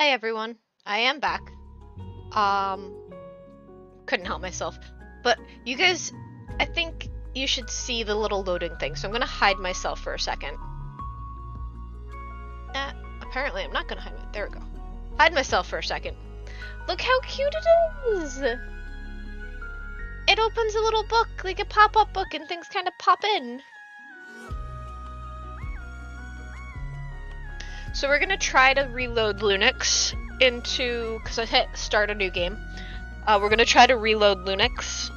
Hi everyone, I am back. Um, couldn't help myself. But you guys, I think you should see the little loading thing, so I'm gonna hide myself for a second. Apparently I'm not gonna hide there we go. Hide myself for a second. Look how cute it is! It opens a little book, like a pop-up book, and things kind of pop in. So we're gonna try to reload Lunix into, because I hit start a new game. We're gonna try to reload Lunix.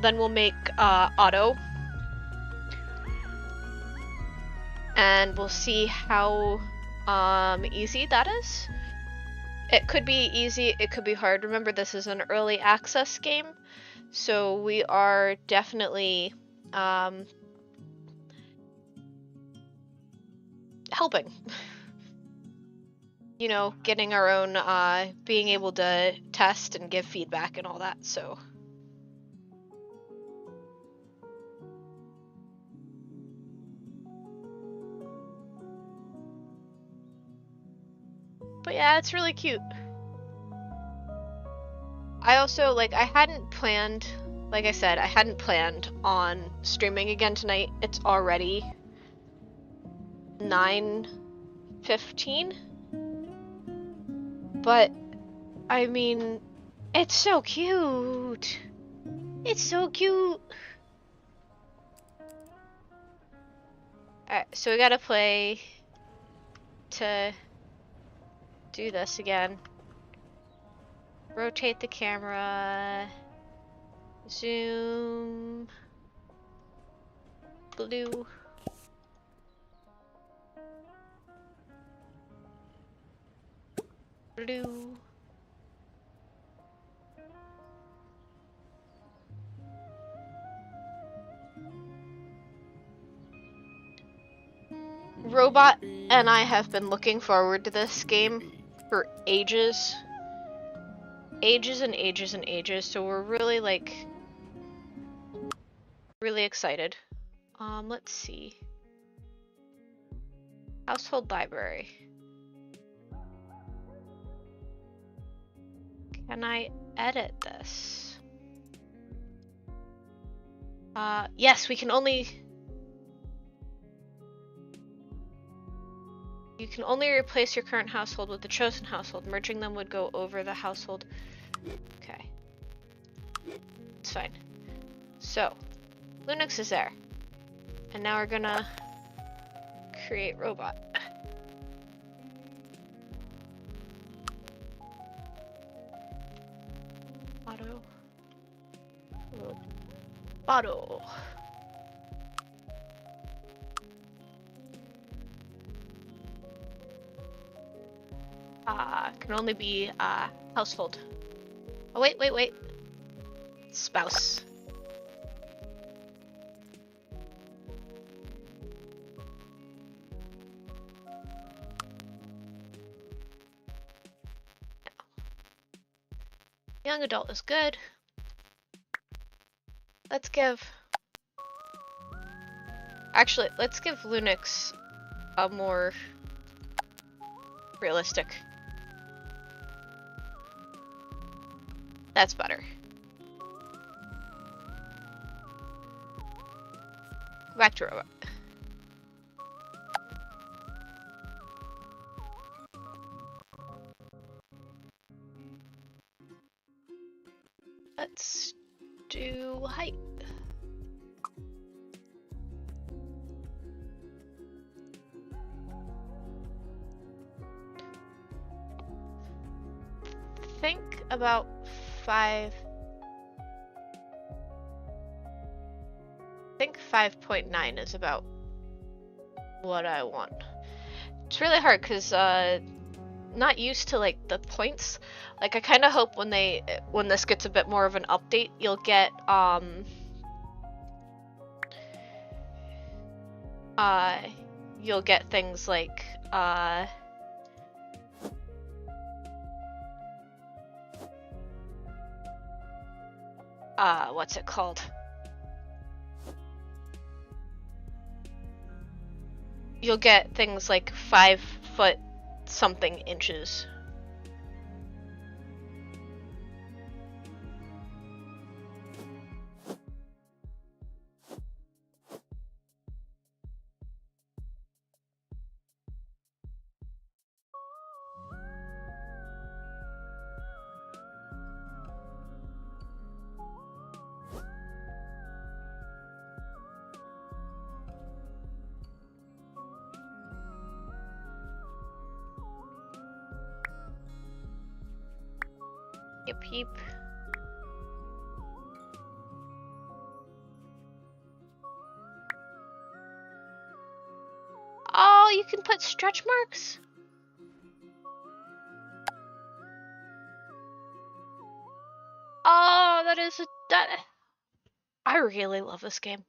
Then we'll make auto. And we'll see how easy that is. It could be easy, it could be hard. Remember, this is an early access game, so we are definitely helping. You know, getting our own, being able to test and give feedback and all that, so. But yeah, it's really cute. I also, like, I hadn't planned, like I said, I hadn't planned on streaming again tonight. It's already 9:15. But, I mean, it's so cute. It's so cute. Alright, so we gotta play to do this again. Rotate the camera. Zoom. Blue. Blue. Robot and I have been looking forward to this game for ages. Ages and ages and ages, so we're really, like, really excited. Let's see. Household library. Can I edit this? Yes, we can only... You can only replace your current household with the chosen household. Merging them would go over the household. Okay. It's fine. So, Lunix is there. And now we're gonna create robot. Auto. Auto. Can only be household. Oh wait. Spouse. Young adult is good. Let's give Lunix a more realistic. That's better. Back to robot. Let's do height. Think about 5. I think 5.9 is about what I want. It's really hard because not used to, like, the points. Like, I kind of hope when this gets a bit more of an update, you'll get things like what's it called? You'll get things like 5 foot something inches Yep, yep. Oh, you can put stretch marks? Oh, that. I really love this game.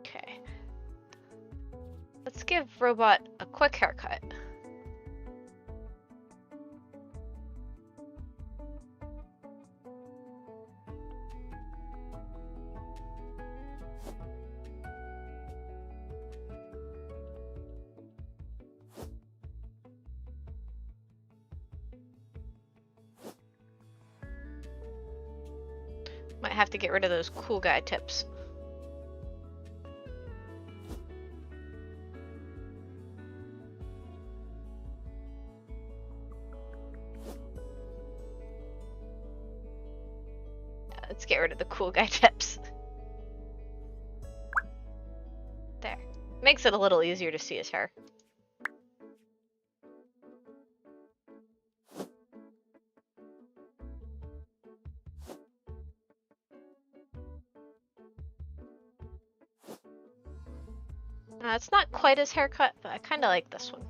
Okay. Let's give Robot a quick haircut. Might have to get rid of those cool guy tips. Let's get rid of the cool guy tips. There. Makes it a little easier to see his hair. It's not quite his haircut, but I kind of like this one.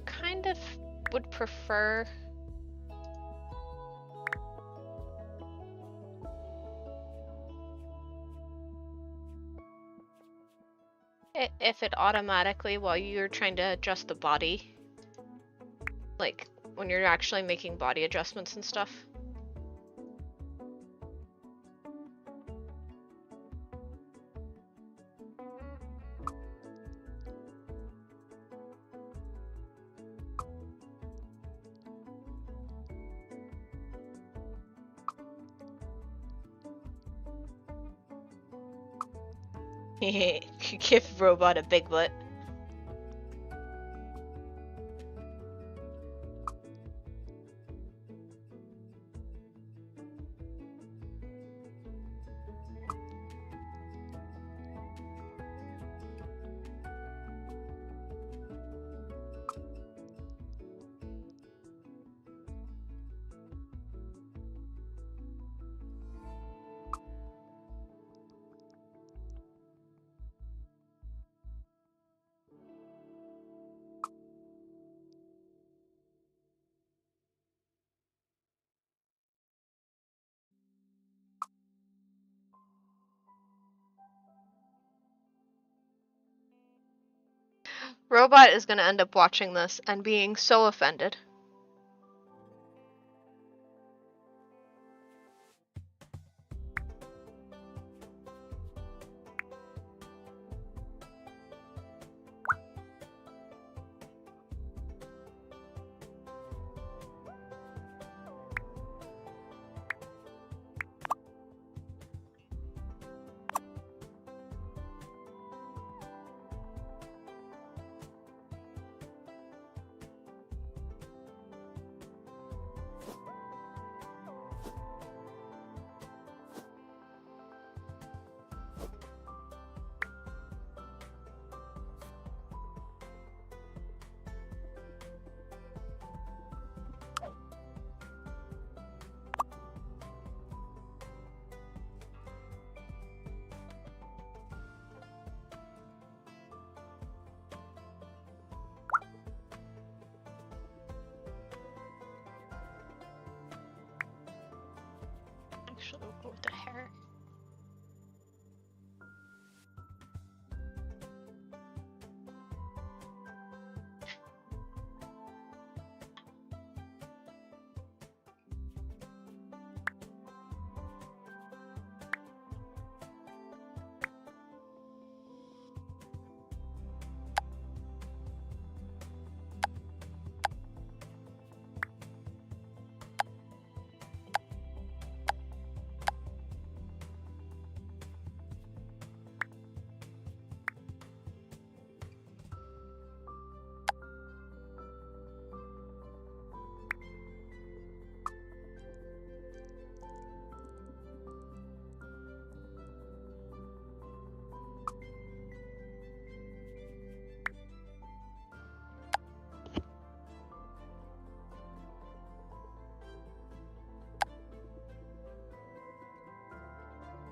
Kind of would prefer it if it automatically, while you're trying to adjust the body, like when you're actually making body adjustments and stuff. Give Robot a big butt. Robot is going to end up watching this and being so offended. Actually, we'll go with the hair.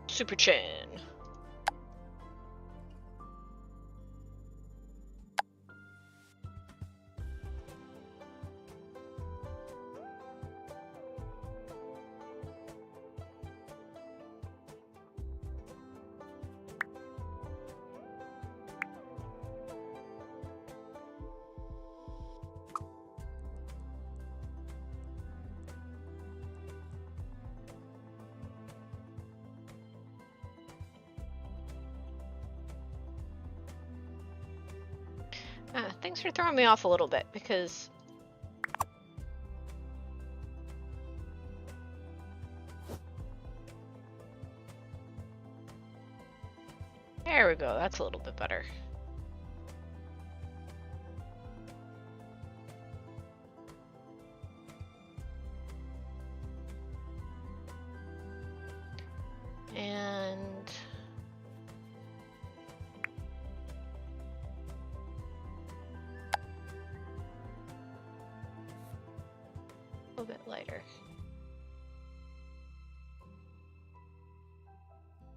Super Chin. Thanks for throwing me off a little bit, because there we go, that's a little bit better. And a little bit lighter.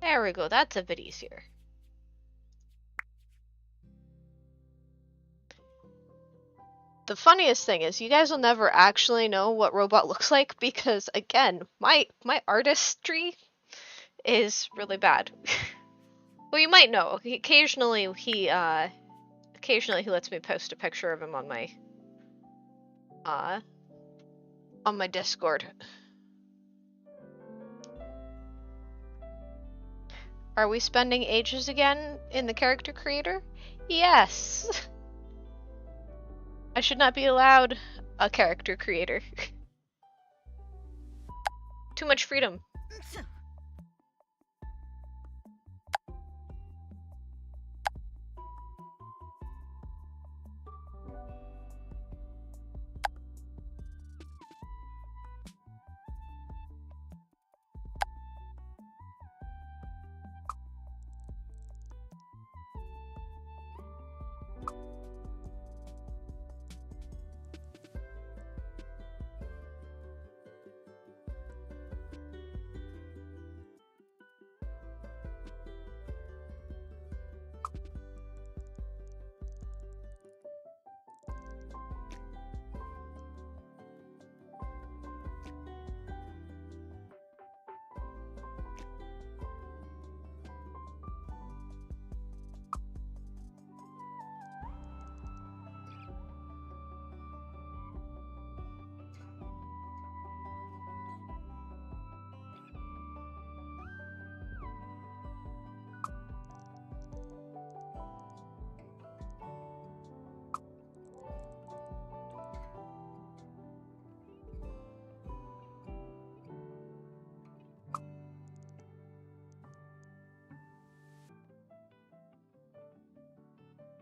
There we go, that's a bit easier. The funniest thing is you guys will never actually know what robot looks like because, again, my artistry is really bad. Well, you might know. Occasionally he lets me post a picture of him on my Discord. Are we spending ages again in the character creator? Yes. I should not be allowed a character creator. Too much freedom.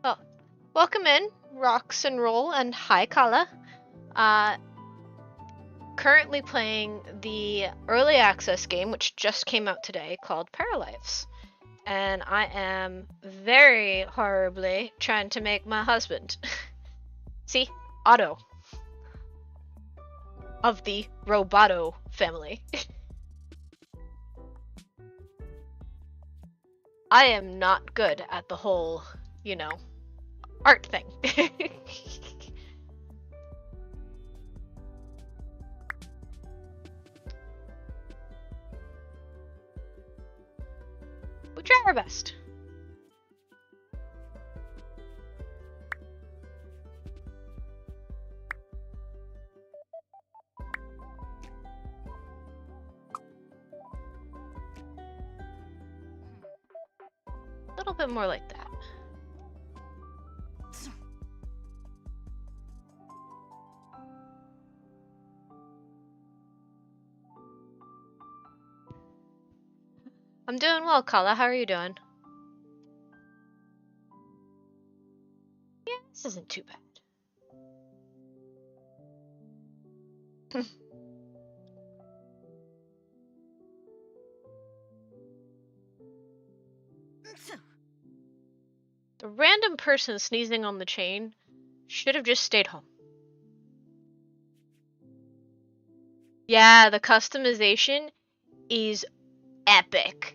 Well, welcome in, Rocks and Roll, and hi, Kala. Currently playing the early access game, which just came out today, called Paralives. And I am very horribly trying to make my husband. See? Otto. Of the Roboto family. I am not good at the whole, you know, art thing. try our best. A little bit more like that. I'm doing well, Kala. How are you doing? Yeah, this isn't too bad. The random person sneezing on the chain should have just stayed home. Yeah, the customization is epic.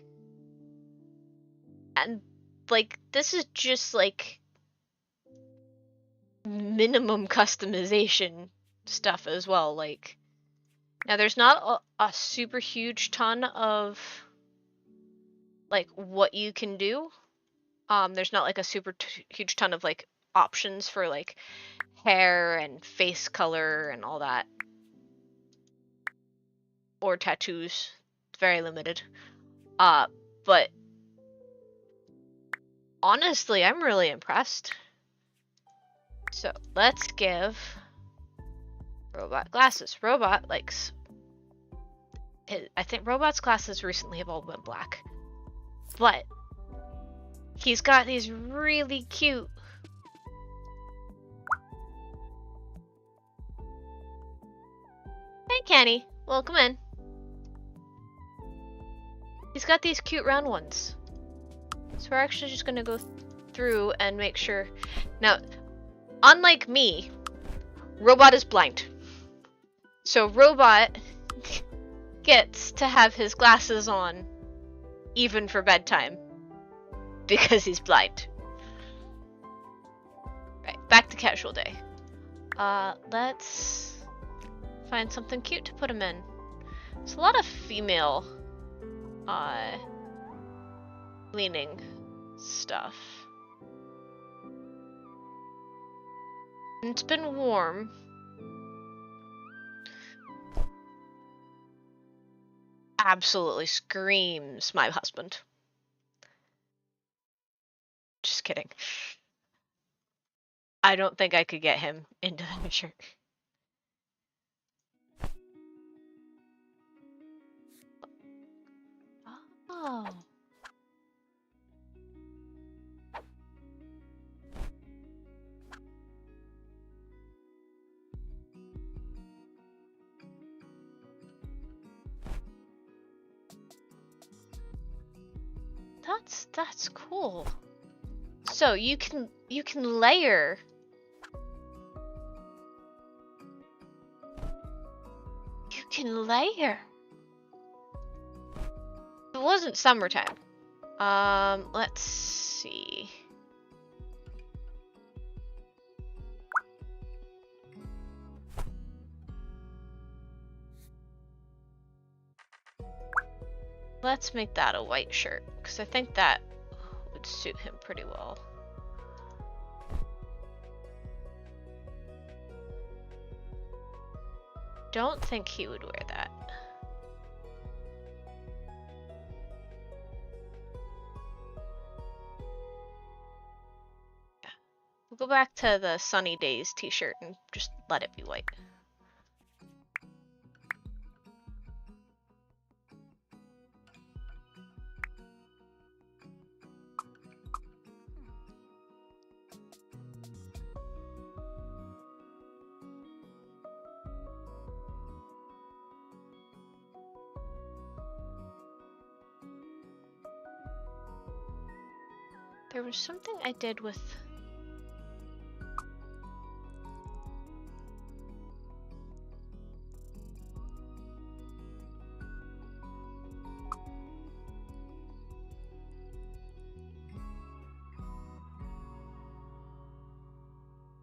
And, like, this is just, like, minimum customization stuff as well. Like, now there's not a super huge ton of, like, what you can do. There's not, like, a super huge ton of, like, options for, like, hair and face color and all that. Or tattoos. It's very limited. But honestly, I'm really impressed. So let's give Robot glasses. Robot likes. I think Robot's glasses recently have all went black, but he's got these really cute. Hey, Kenny, welcome in. He's got these cute round ones. So we're actually just gonna go through and make sure. Now, unlike me, Robot is blind. So Robot gets to have his glasses on even for bedtime because he's blind. Right, back to casual day. Let's find something cute to put him in. There's a lot of female leaning stuff. And it's been warm. Absolutely screams my husband. Just kidding. I don't think I could get him into that shirt. Oh. That's cool. So you can layer. You can layer. It wasn't summertime. Let's see. Let's make that a white shirt, because I think that would suit him pretty well. Don't think he would wear that. Yeah. We'll go back to the Sunny Days t-shirt and just let it be white. There was something I did with...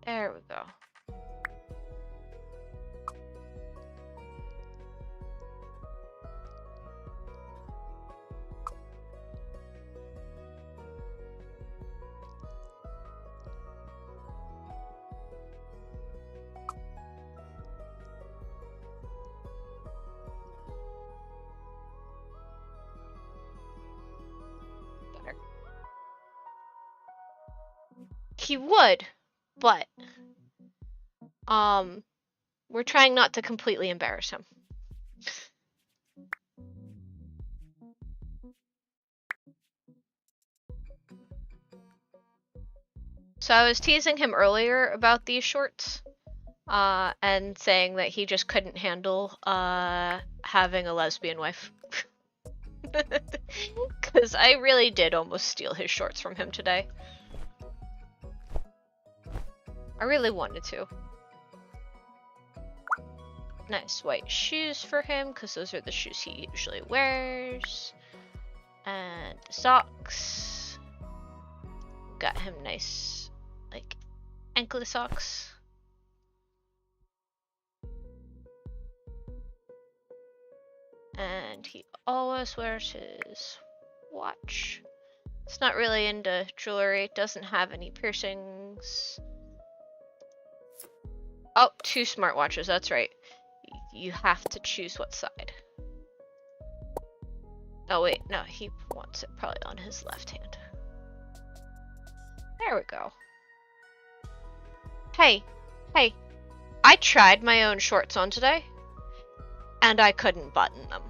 There we go. He would, but we're trying not to completely embarrass him. So I was teasing him earlier about these shorts, and saying that he just couldn't handle having a lesbian wife. Because I really did almost steal his shorts from him today. I really wanted to. Nice white shoes for him, because those are the shoes he usually wears. And socks. Got him nice, like, ankle socks. And he always wears his watch. It's not really into jewelry. It doesn't have any piercings. Oh, 2 smartwatches, that's right. You have to choose what side. Oh wait, no, he wants it probably on his left hand. There we go. Hey, I tried my own shorts on today, and I couldn't button them.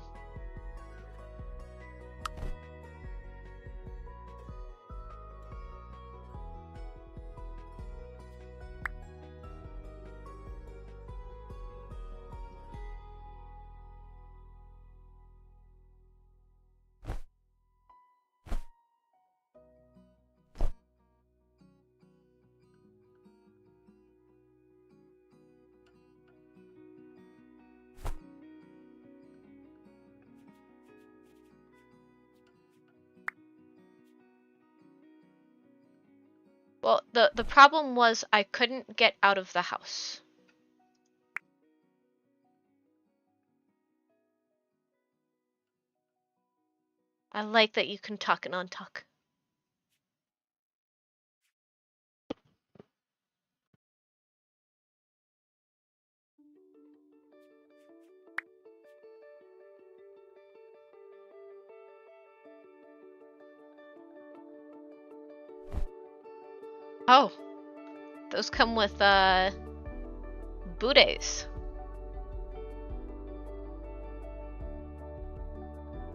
Well, the problem was I couldn't get out of the house. I like that you can tuck and untuck. Oh, those come with booties.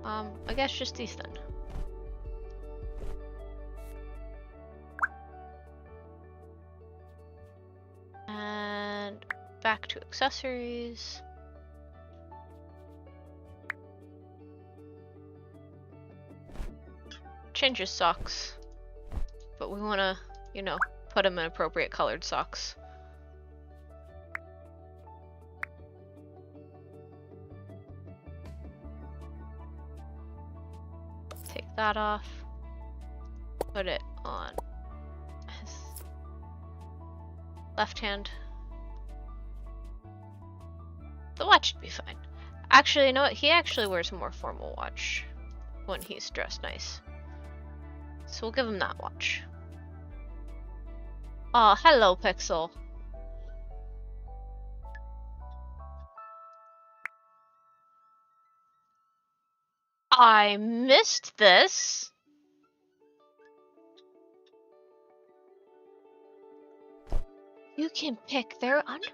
I guess just these then. And back to accessories. Change his socks, but we want to, you know, put him in appropriate colored socks. Take that off. Put it on his left hand. The watch should be fine. Actually, you know what? He actually wears a more formal watch when he's dressed nice. So we'll give him that watch. Oh, hello, Pixel. I missed this. You can pick their underwear.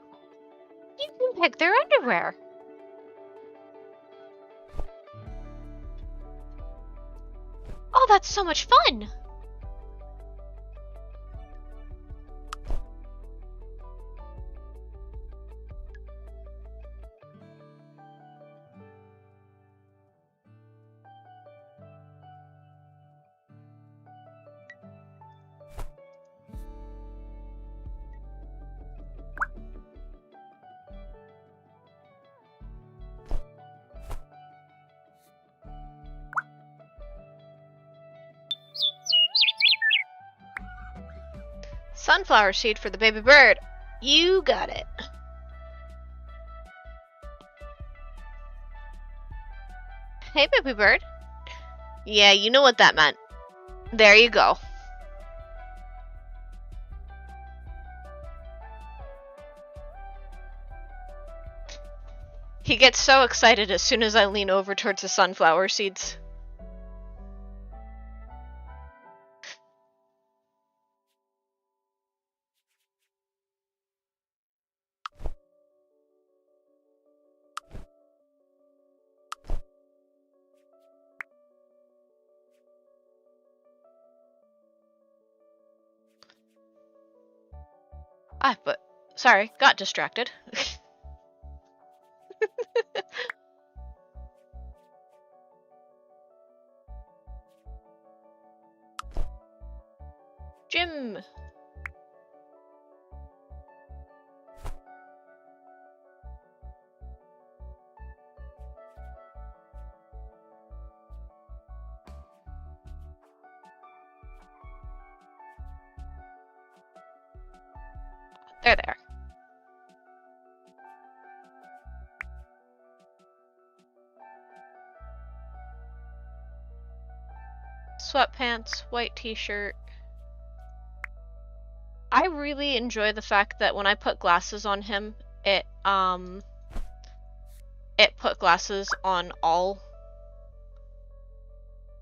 Oh, that's so much fun. Sunflower seed for the baby bird. You got it. Hey, baby bird. Yeah, you know what that meant. There you go. He gets so excited as soon as I lean over towards the sunflower seeds. But sorry, got distracted. Jim. There they are. Sweatpants, white t-shirt. I really enjoy the fact that when I put glasses on him, it put glasses on all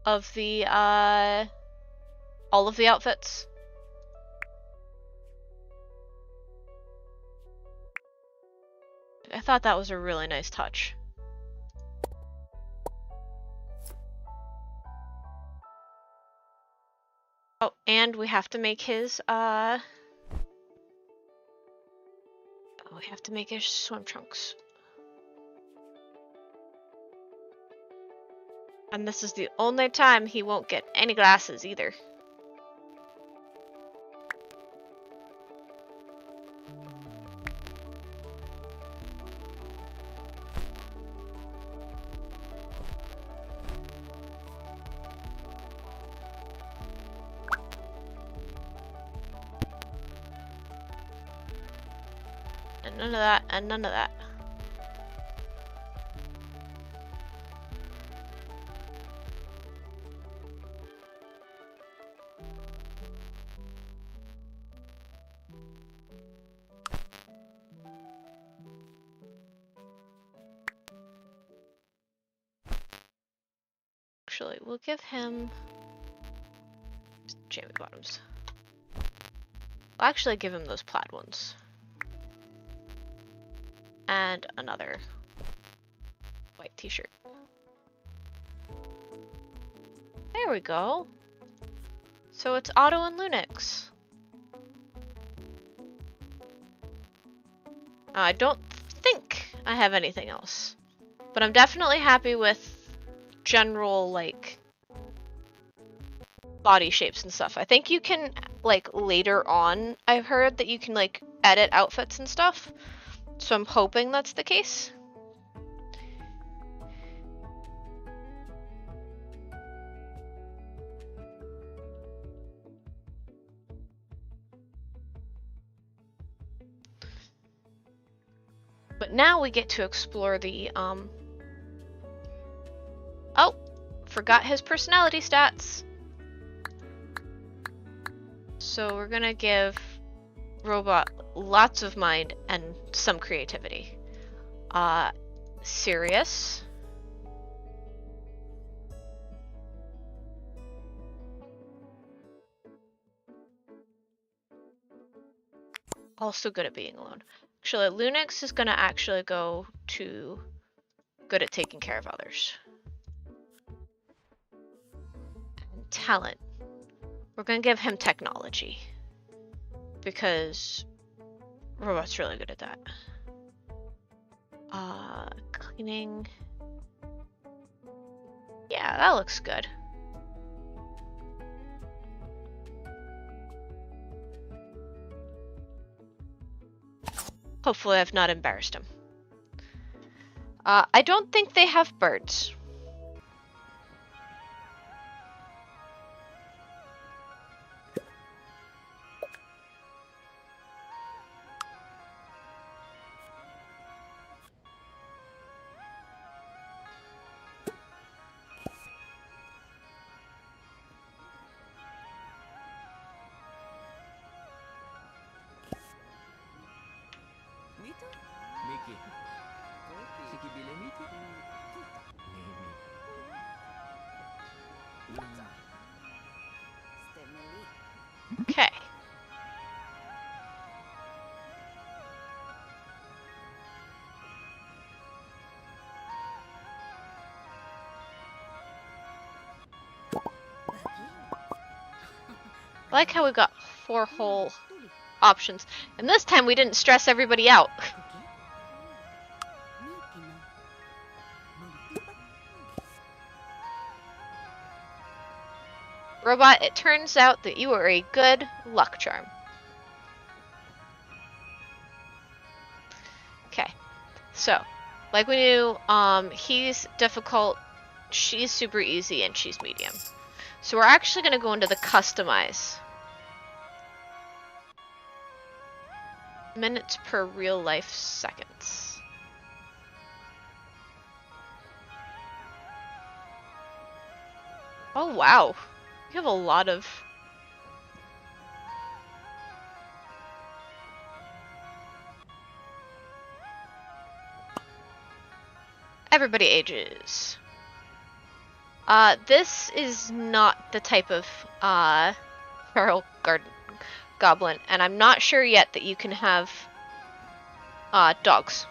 of the outfits. I thought that was a really nice touch. Oh, and we have to make his we have to make his swim trunks. And this is the only time he won't get any glasses either. And none of that, and none of that. Actually, we'll give him jammy bottoms. I'll actually give him those plaid ones. And another white t-shirt. There we go. So it's Otto and Lunix. I don't think I have anything else. But I'm definitely happy with general, like, body shapes and stuff. I think you can, like, later on, I've heard that you can, like, edit outfits and stuff. So I'm hoping that's the case. But now we get to explore the, oh, forgot his personality stats. So we're gonna give Robot lots of mind and some creativity. Serious. Also good at being alone. Actually, Lunix is gonna actually go to good at taking care of others. And talent. We're gonna give him technology. Because Robot's really good at that. Cleaning. Yeah, that looks good. Hopefully I've not embarrassed him. I don't think they have birds. Okay. I like how we got 4 whole options. And this time we didn't stress everybody out. Robot, it turns out that you are a good luck charm. Okay, so, like we knew, he's difficult, she's super easy, and she's medium. So we're actually going to go into the customize. Minutes per real life seconds. Oh wow, you have a lot of... Everybody ages. This is not the type of, feral garden goblin, and I'm not sure yet that you can have, dogs.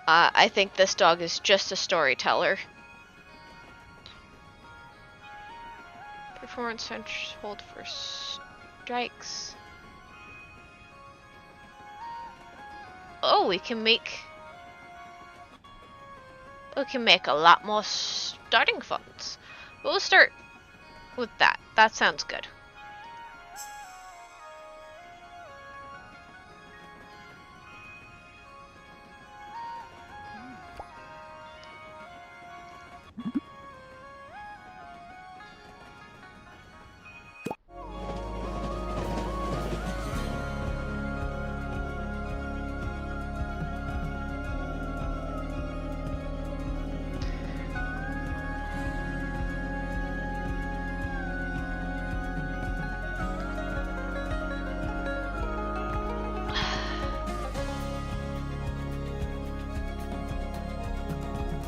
I think this dog is just a storyteller. Performance threshold for strikes. Oh, we can make a lot more starting funds. We'll start with that. That sounds good.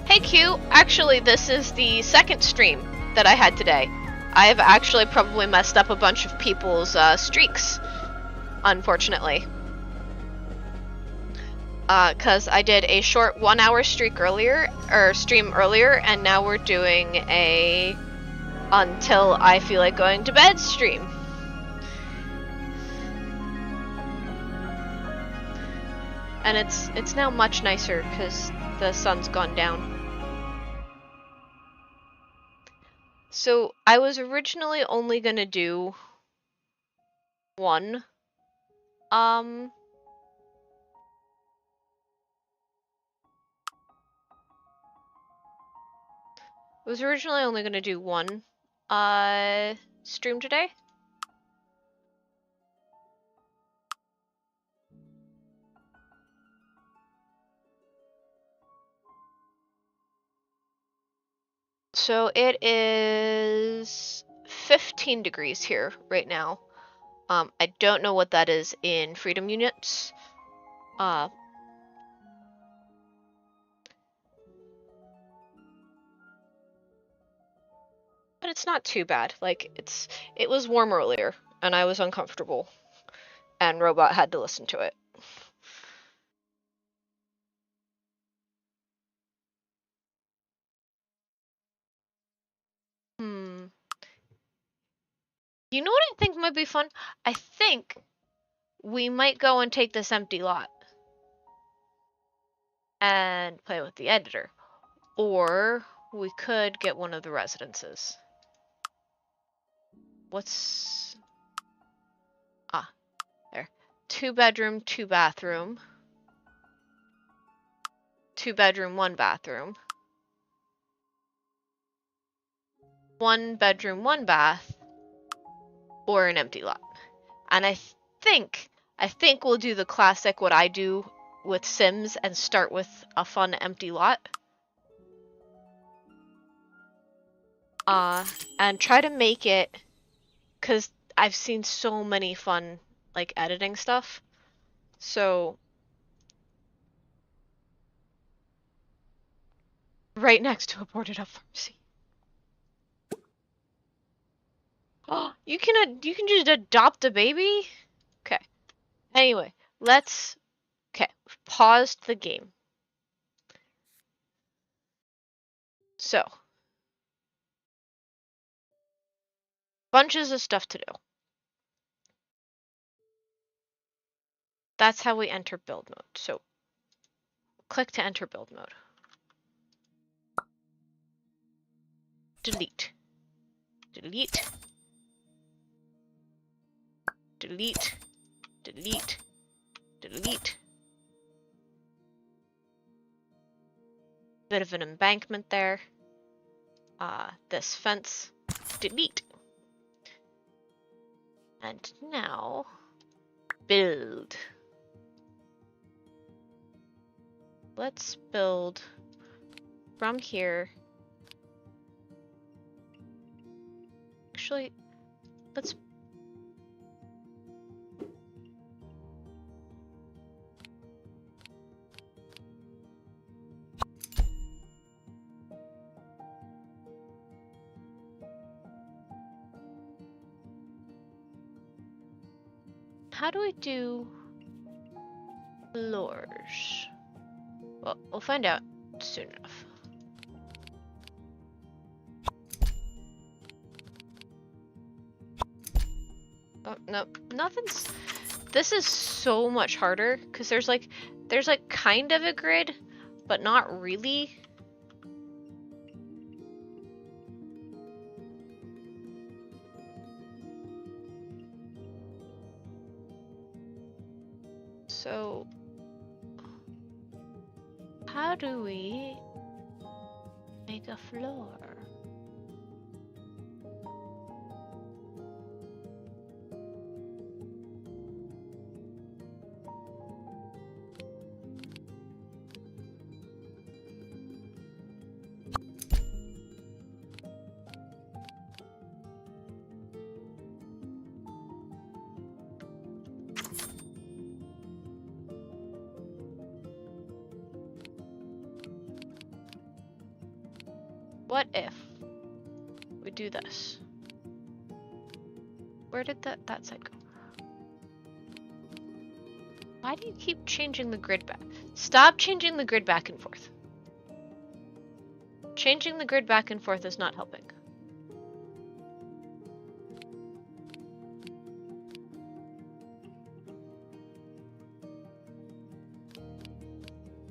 Hey Q, actually this is the second stream that I had today. I have actually probably messed up a bunch of people's streaks, unfortunately. Cause I did a short 1 hour stream earlier, and now we're doing a until I feel like going to bed stream. And it's now much nicer because the sun's gone down. So I was originally only gonna do one. I was originally only gonna do one stream today. So it is 15 degrees here right now. I don't know what that is in freedom units. But it's not too bad. Like it was warm earlier and I was uncomfortable and Robot had to listen to it. You know what I think might be fun? I think we might go and take this empty lot and play with the editor. Or we could get one of the residences. What's... Ah, there. 2 bedroom, 2 bathroom. 2 bedroom, 1 bathroom. 1 bedroom, 1 bath. Or an empty lot. And I think we'll do the classic what I do with Sims and start with a fun empty lot. And try to make it, because I've seen so many fun, like, editing stuff. So, right next to a boarded up pharmacy. Oh, you can just adopt a baby? Okay. Anyway, let's... Okay, paused the game. So, bunches of stuff to do. that's how we enter build mode. So click to enter build mode. Delete. Delete. Delete. Delete. Delete. Bit of an embankment there. This fence. Delete. And now, build. Let's build from here. Actually, let's... How do we do floors? Well, we'll find out soon enough. Oh, no, nothing's... This is so much harder, because there's like kind of a grid, but not really. So, how do we make a floor? What if we do this? Where did that side go? Why do you keep changing the grid back? Stop changing the grid back and forth. Changing the grid back and forth is not helping.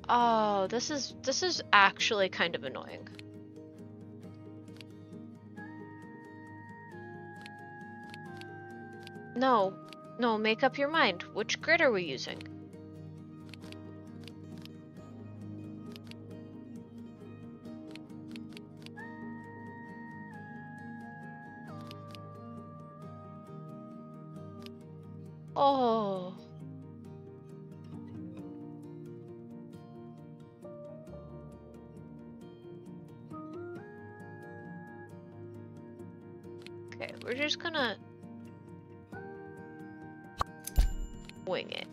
Oh, this is actually kind of annoying. No, make up your mind. Which grid are we using? Oh. Okay, we're just gonna wing it.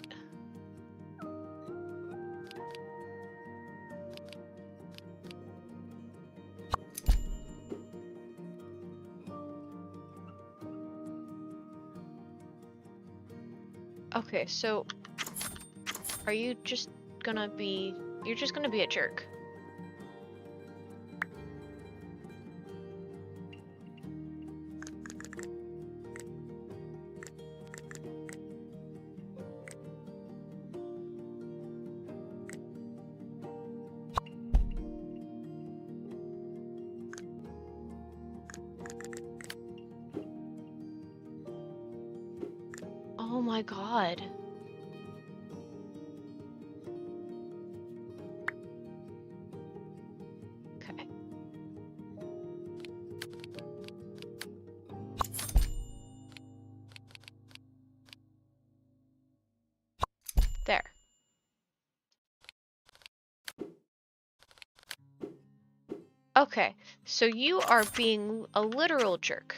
Okay, so are you just gonna be... You're just gonna be a jerk. Oh my god. Okay. There. Okay, so you are being a literal jerk.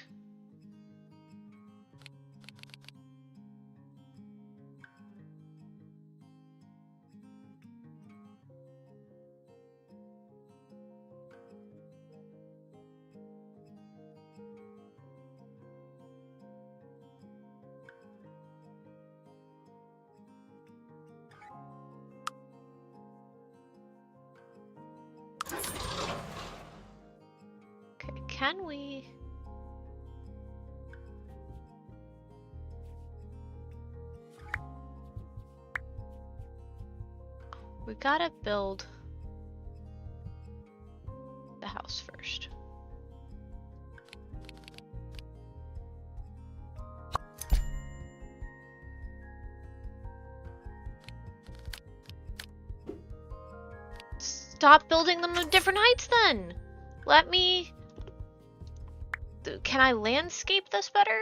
Okay, can we... gotta build the house first. Stop building them at different heights then! Let me... Can I landscape this better?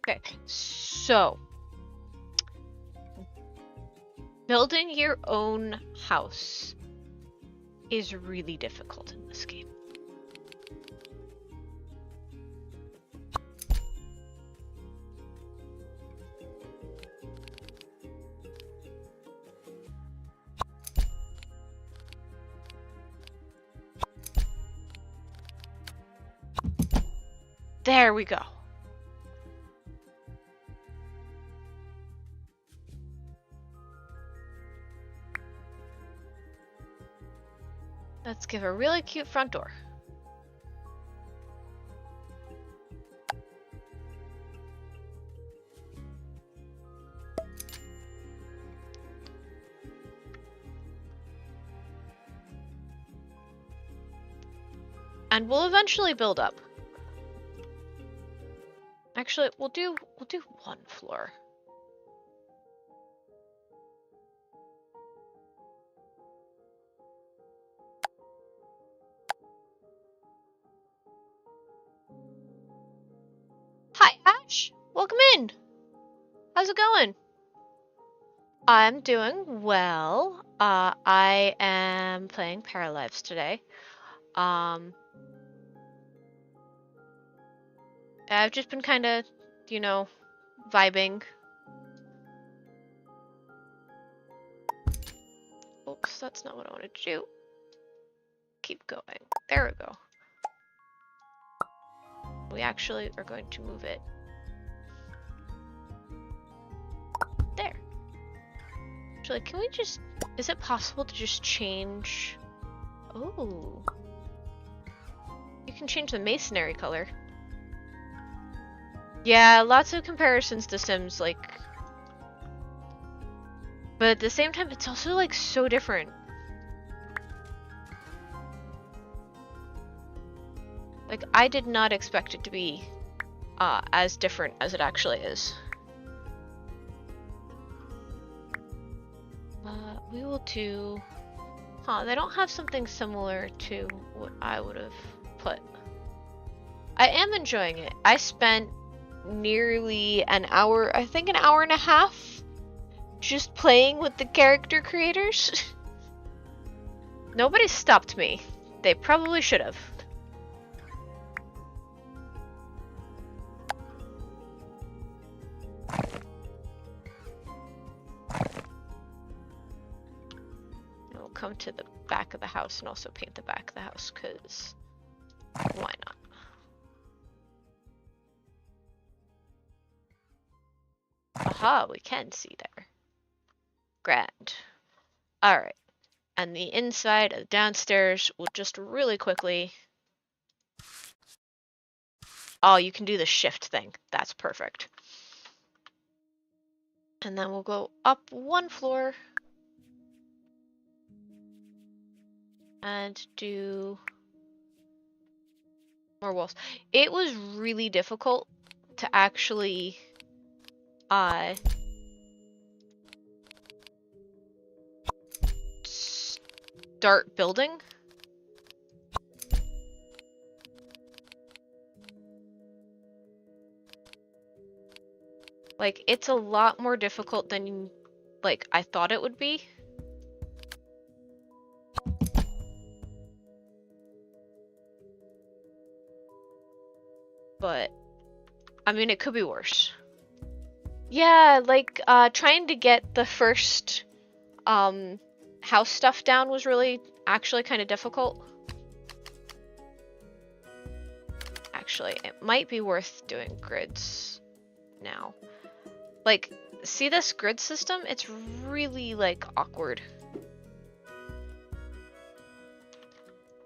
Okay, so building your own house is really difficult in this game. There we go. Let's give a really cute front door. And we'll eventually build up. Actually, we'll do one floor. Hi, Ash. Welcome in. How's it going? I'm doing well. I am playing Paralives today. I've just been kind of, you know, vibing. Oops, that's not what I wanted to do. Keep going. There we go. We actually are going to move it. There. Actually, can we just... Is it possible to just change... Oh. You can change the masonry color. Yeah, lots of comparisons to Sims, like... But at the same time, it's also, like, so different. Like, I did not expect it to be as different as it actually is. We will do... Huh, they don't have something similar to what I would have put. I am enjoying it. I spent nearly an hour, I think an hour and a half, just playing with the character creators. Nobody stopped me. They probably should have. We'll come to the back of the house and also paint the back of the house, because why not? Aha, we can see there. Grand. Alright. And the inside of the downstairs will just really quickly... Oh, you can do the shift thing. That's perfect. And then we'll go up one floor. And do more walls. It was really difficult to actually... start building. Like, it's a lot more difficult than, like, I thought it would be. but I mean, it could be worse. Yeah, like trying to get the first house stuff down was really actually kind of difficult. Actually, it might be worth doing grids now. Like, see this grid system? It's really like awkward.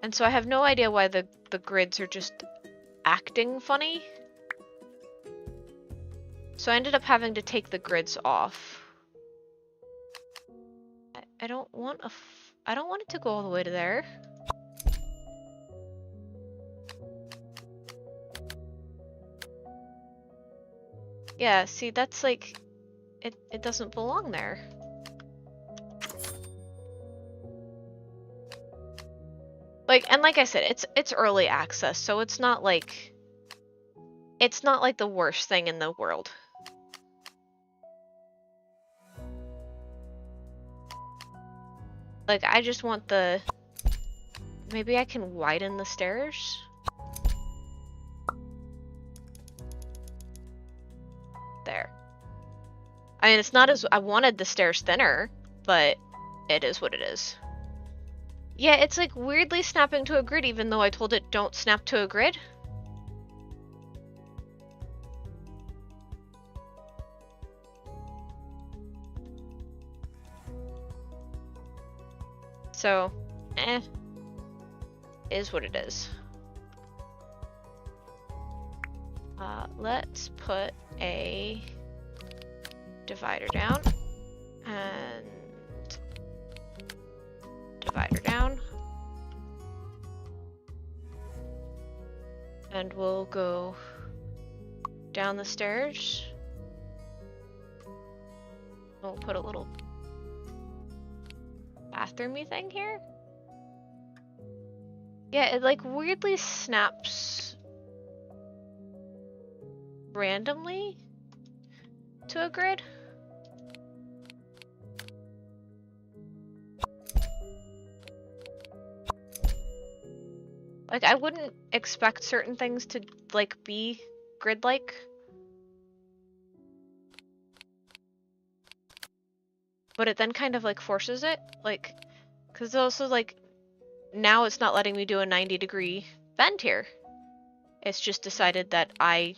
And so I have no idea why the grids are just acting funny. So I ended up having to take the grids off. I don't want I don't want it to go all the way to there. Yeah, see, that's like, it doesn't belong there. Like, and like I said, it's early access, so it's not like the worst thing in the world. Like, I just want maybe I can widen the stairs? There. I mean, it's not as I wanted the stairs thinner, but it is what it is. Yeah, it's like weirdly snapping to a grid even though I told it don't snap to a grid. So, is what it is. Let's put a divider down and divider down. And we'll go down the stairs. We'll put a little bathroomy thing here. Yeah, it like weirdly snaps randomly to a grid. Like, I wouldn't expect certain things to like be grid-like. But it then kind of like forces it, like, because also like now it's not letting me do a 90-degree bend here. It's just decided that I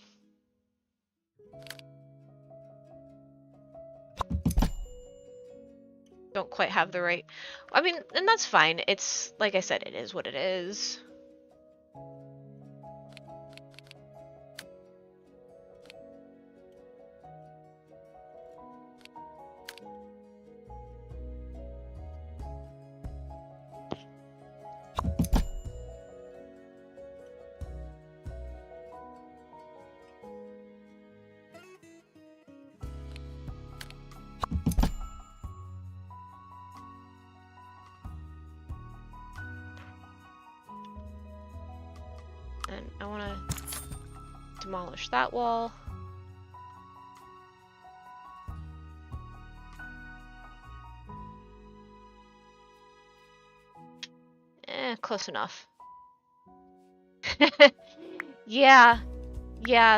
don't quite have the right. I mean, and that's fine. It's like I said, it is what it is. And I want to demolish that wall. Close enough. Yeah,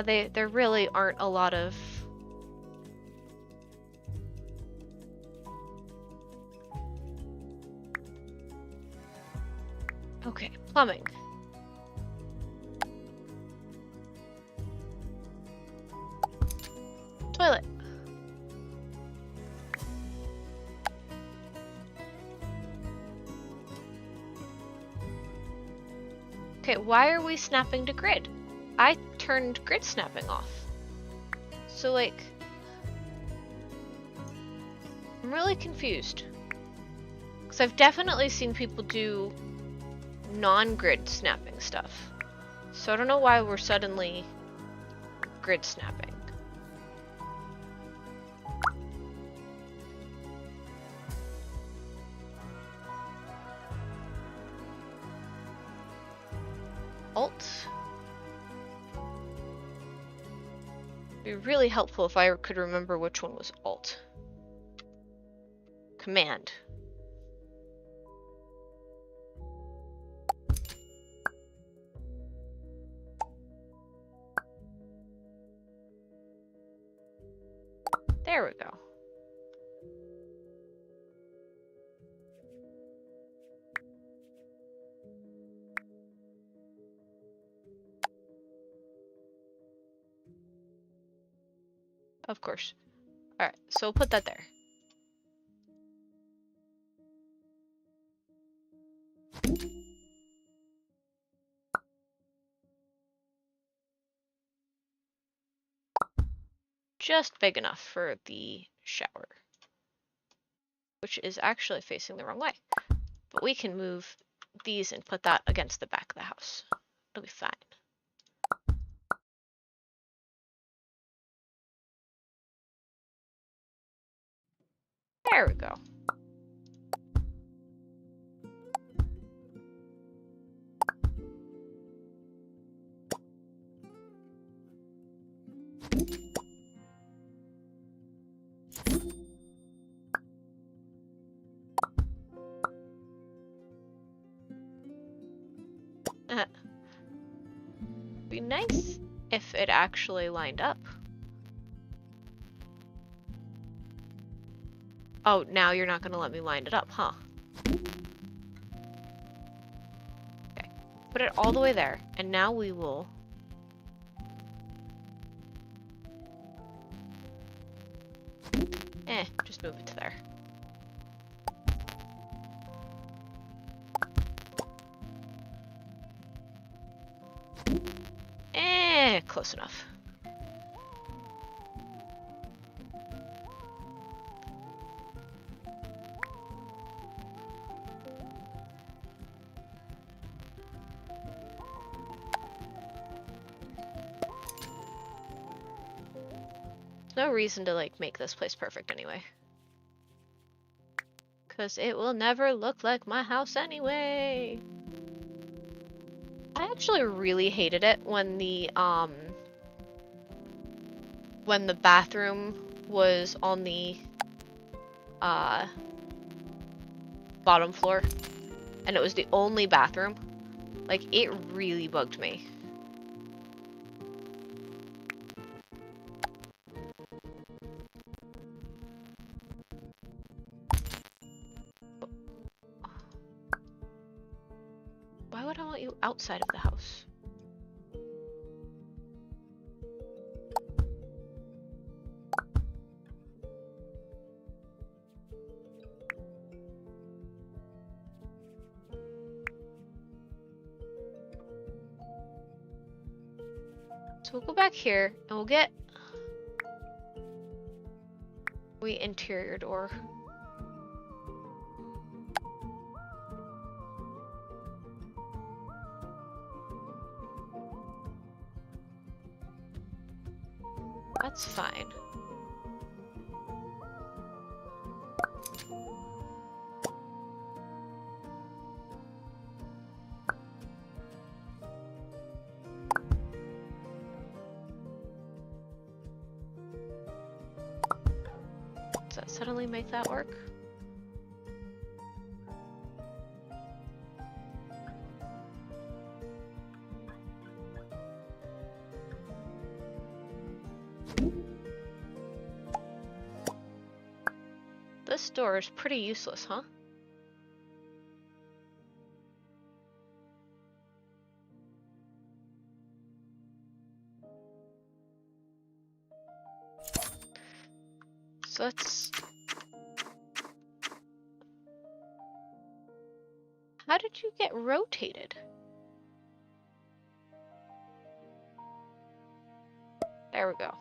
there really aren't a lot of okay, plumbing. Toilet. Okay, why are we snapping to grid? I turned grid snapping off. So like, I'm really confused. Because I've definitely seen people do non-grid snapping stuff. So I don't know why we're suddenly grid snapping. Alt. It'd be really helpful if I could remember which one was Alt. Command. There we go. Of course. Alright, so we'll put that there. Just big enough for the shower, which is actually facing the wrong way. But we can move these and put that against the back of the house. It'll be fine. There we go. Be nice if it actually lined up. Oh, now you're not gonna let me line it up, huh? Okay, put it all the way there, and now we will... just move it to there. Close enough. No reason to like make this place perfect anyway. Cause it will never look like my house anyway. I actually really hated it when the bathroom was on the bottom floor and it was the only bathroom. Like, it really bugged me. Why would I want you outside of the house? So we'll go back here and we'll get interior door. That's fine. Does that suddenly make that work? This door is pretty useless, huh? So let's... How did you get rotated? There we go.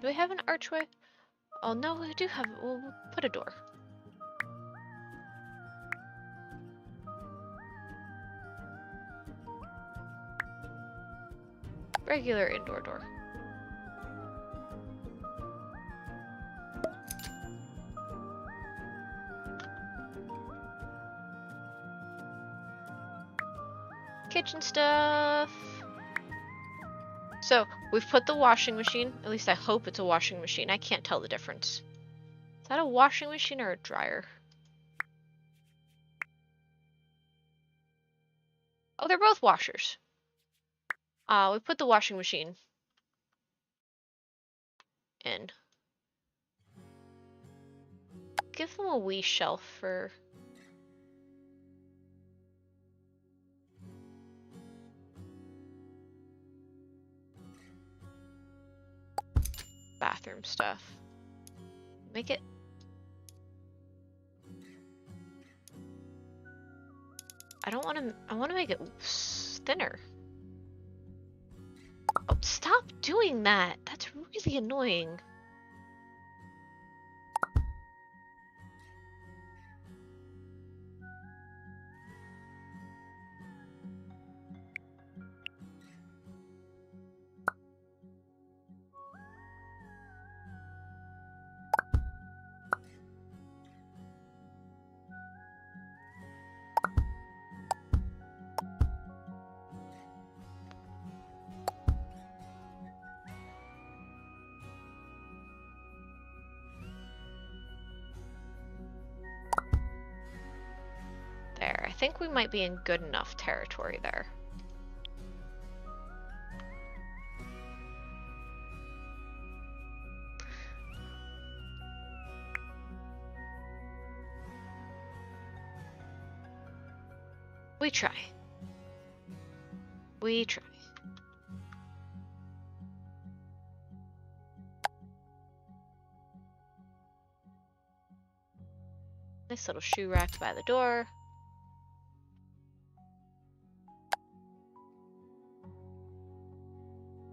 Do we have an archway? Oh no, we do have... We'll put a door. Regular indoor door. Kitchen stuff. So, we've put the washing machine. At least I hope it's a washing machine. I can't tell the difference. Is that a washing machine or a dryer? Oh, they're both washers. We put the washing machine in. Give them a wee shelf for... bathroom stuff. Make it... I want to make it thinner. Oh, stop doing that! That's really annoying. There, I think we might be in good enough territory there. We try. We try. Nice little shoe rack by the door.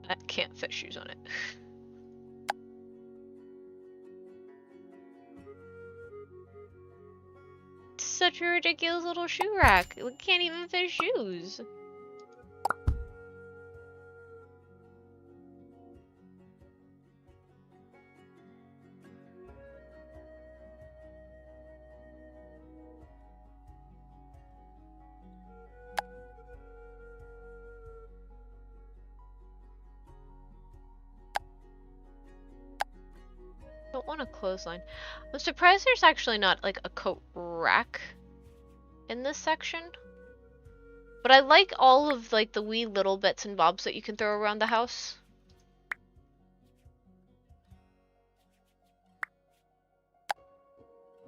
I can't fit shoes on it. Such a ridiculous little shoe rack. We can't even fit shoes. Don't want a clothesline. I'm surprised there's actually not like a coat rack in this section. But I like all of like the wee little bits and bobs that you can throw around the house.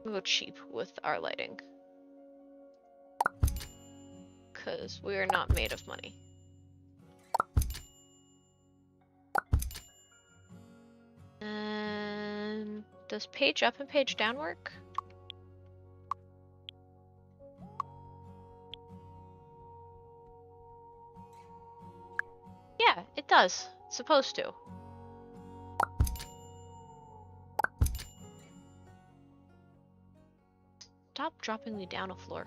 We'll go cheap with our lighting. Because we are not made of money. Does page up and page down work? Yeah, it does. It's supposed to. Stop dropping me down a floor.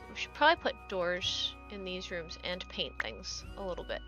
We should probably put doors in these rooms and paint things a little bit.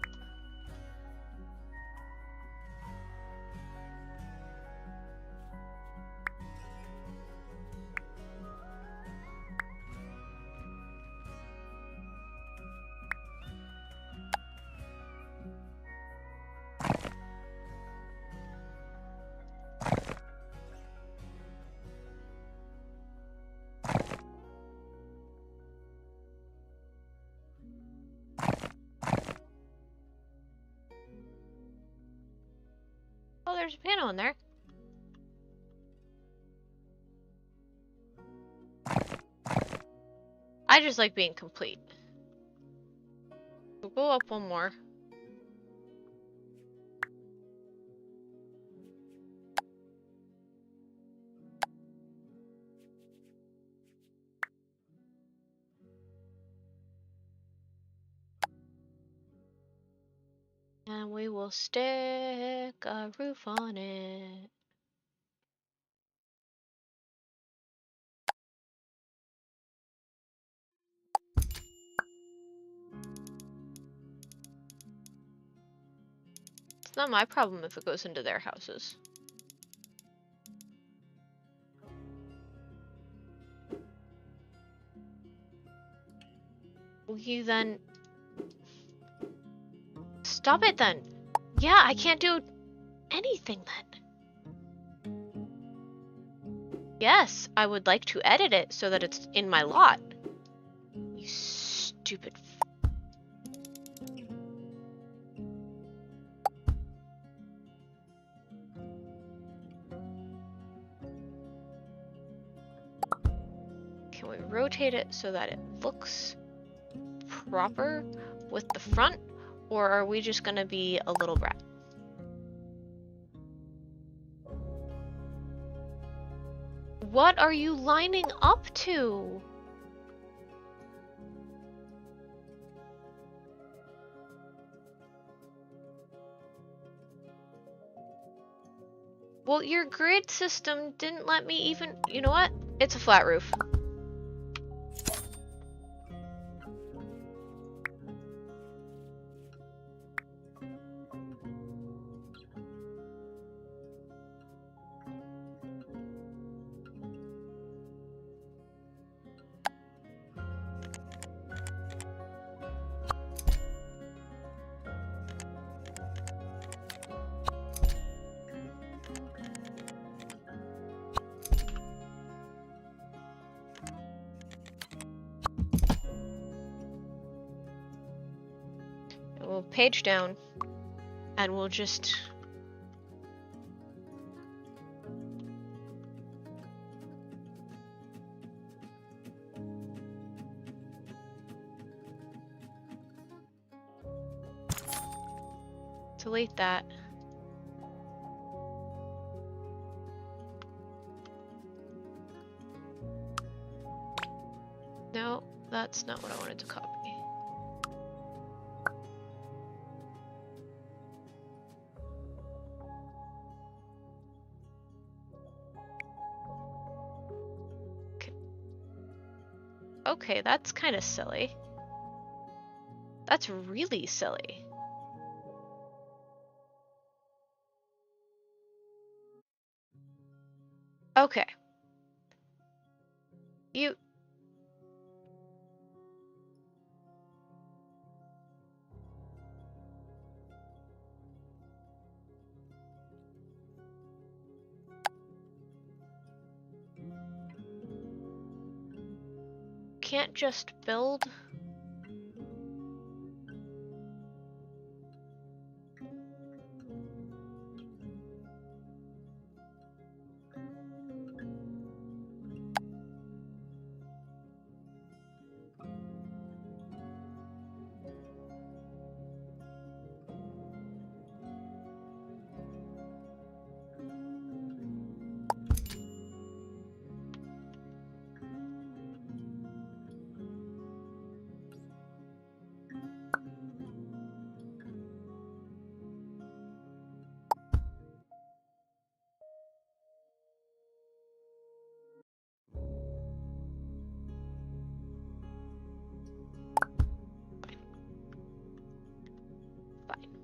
Oh, there's a piano in there. I just like being complete. We'll go up one more. And we will stick a roof on it. It's not my problem if it goes into their houses. Will you then... Stop it then! Yeah, I can't do anything then. Yes, I would like to edit it so that it's in my lot. You stupid Can we rotate it so that it looks proper with the front, or are we just gonna be a little brat? What are you lining up to? Well, your grid system didn't let me even... You know what? It's a flat roof. We'll page down, and we'll just... delete that. No, that's not what I wanted to copy. Okay, that's kind of silly. That's really silly. Okay. You... can't just build... Fine.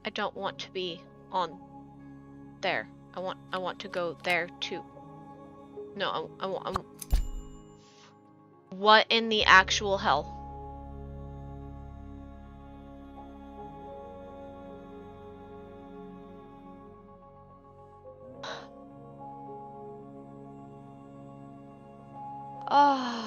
I don't want to be on there. I want to go there too. No, I want... What in the actual hell? Oh.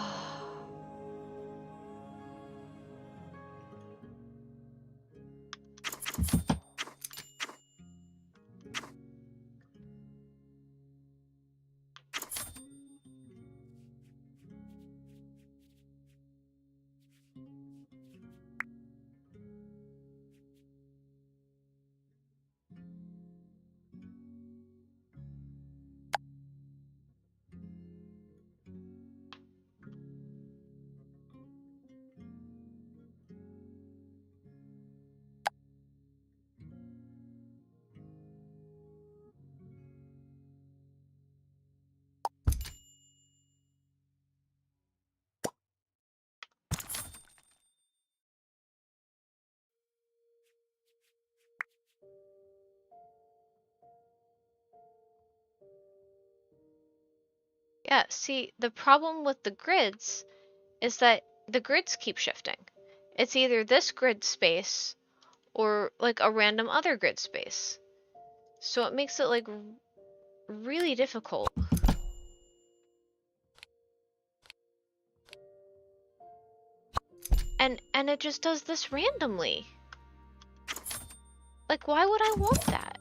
Yeah, see, the problem with the grids is that the grids keep shifting. It's either this grid space or like a random other grid space. So it makes it like really difficult. And it just does this randomly. Like, why would I want that?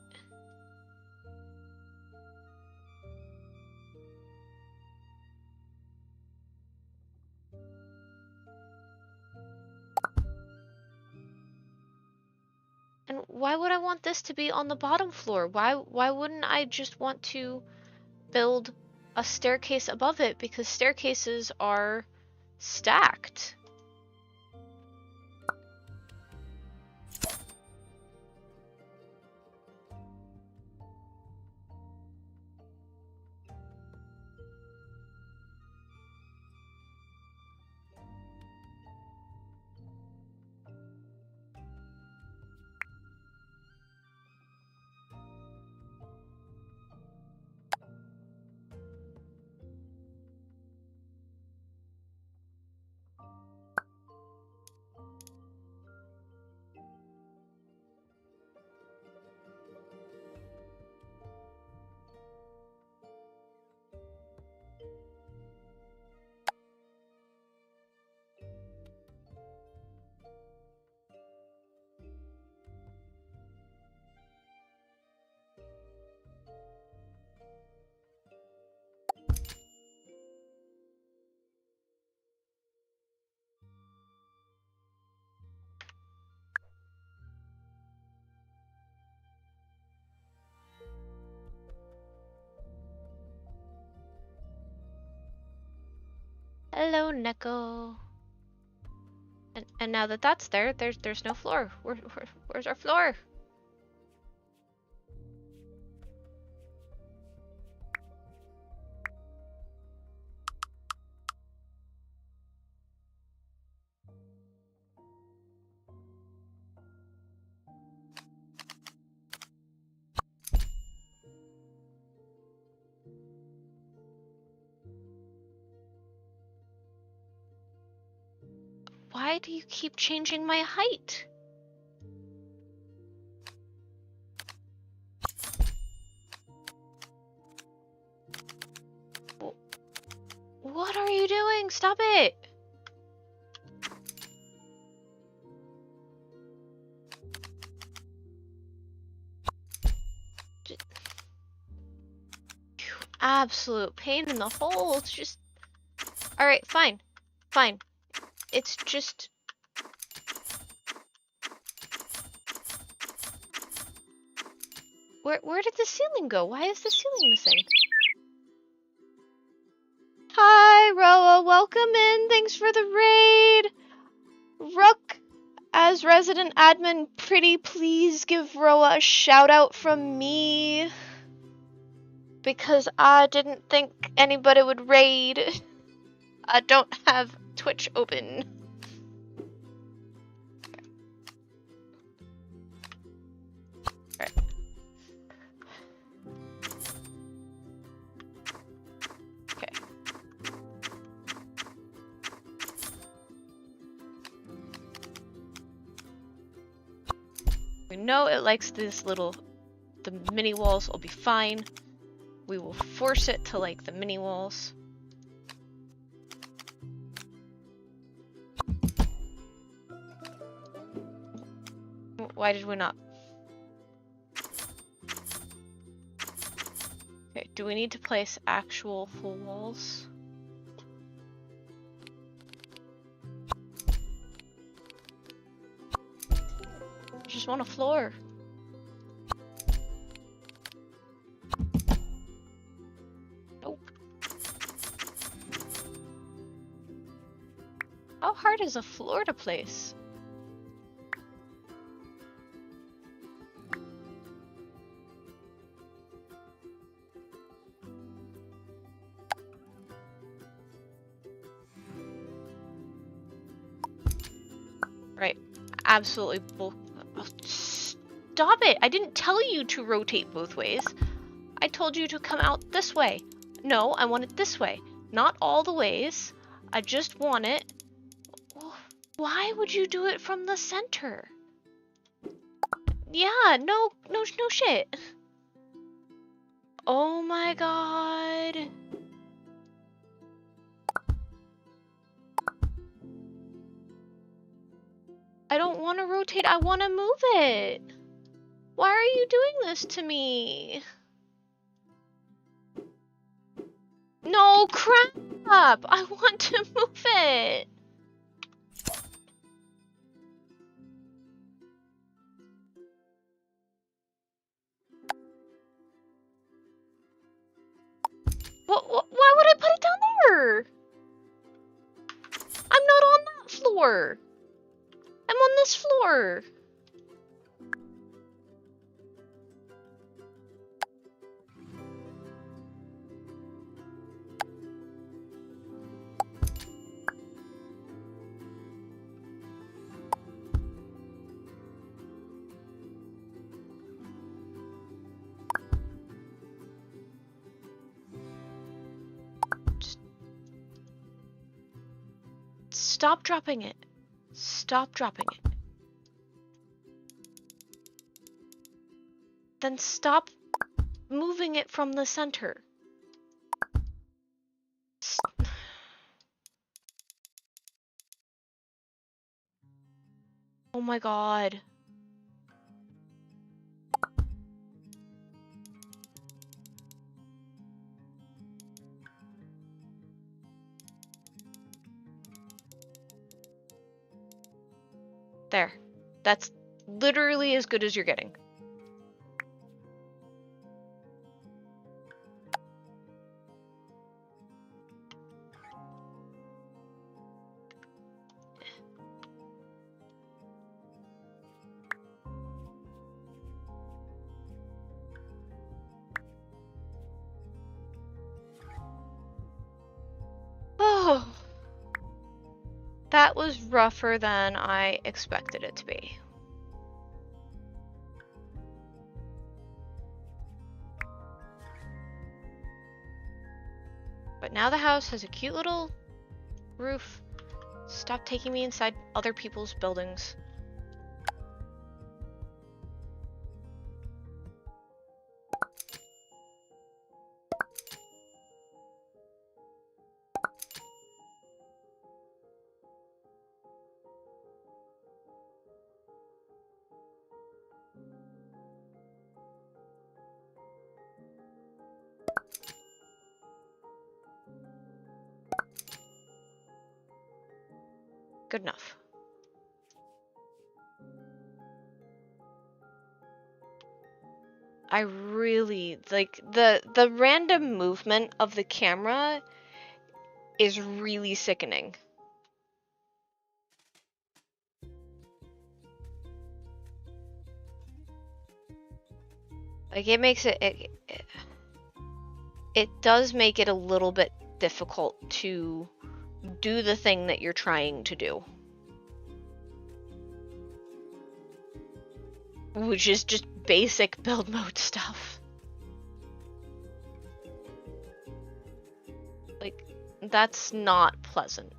And why would I want this to be on the bottom floor? Why wouldn't I just want to build a staircase above it, because staircases are stacked? Hello, Neko. And now that that's there, there's no floor. Where's our floor? Why do you keep changing my height? What are you doing? Stop it! Absolute pain in the hole. It's just... Alright, fine. Fine. It's just... Where did the ceiling go? Why is the ceiling missing? Hi, Roa. Welcome in. Thanks for the raid. Rook, as resident admin, pretty please give Roa a shout out from me. Because I didn't think anybody would raid. I don't have Twitch open. Alright. Okay. We know it likes this little... The mini walls will be fine. We will force it to like the mini walls. Why did we not? Okay, do we need to place actual full walls? I just want a floor. Nope. How hard is a floor to place? Right. Absolutely bull. Oh, stop it! I didn't tell you to rotate both ways. I told you to come out this way. No, I want it this way. Not all the ways. I just want it. Why would you do it from the center? Yeah, no shit. Oh my god. I don't want to rotate, I want to move it. Why are you doing this to me? No, crap! I want to move it! Why would I put it down there? I'm not on that floor. I'm on this floor. Just stop dropping it. Stop dropping it. Then stop moving it from the center. Oh my god. There. That's literally as good as you're getting. Oh. That was rougher than I expected it to be. But now the house has a cute little roof. Stop taking me inside other people's buildings. Good enough. I really like the random movement of the camera is really sickening. Like it makes it does make it a little bit difficult to do the thing that you're trying to do. Which is just basic build mode stuff. Like, that's not pleasant.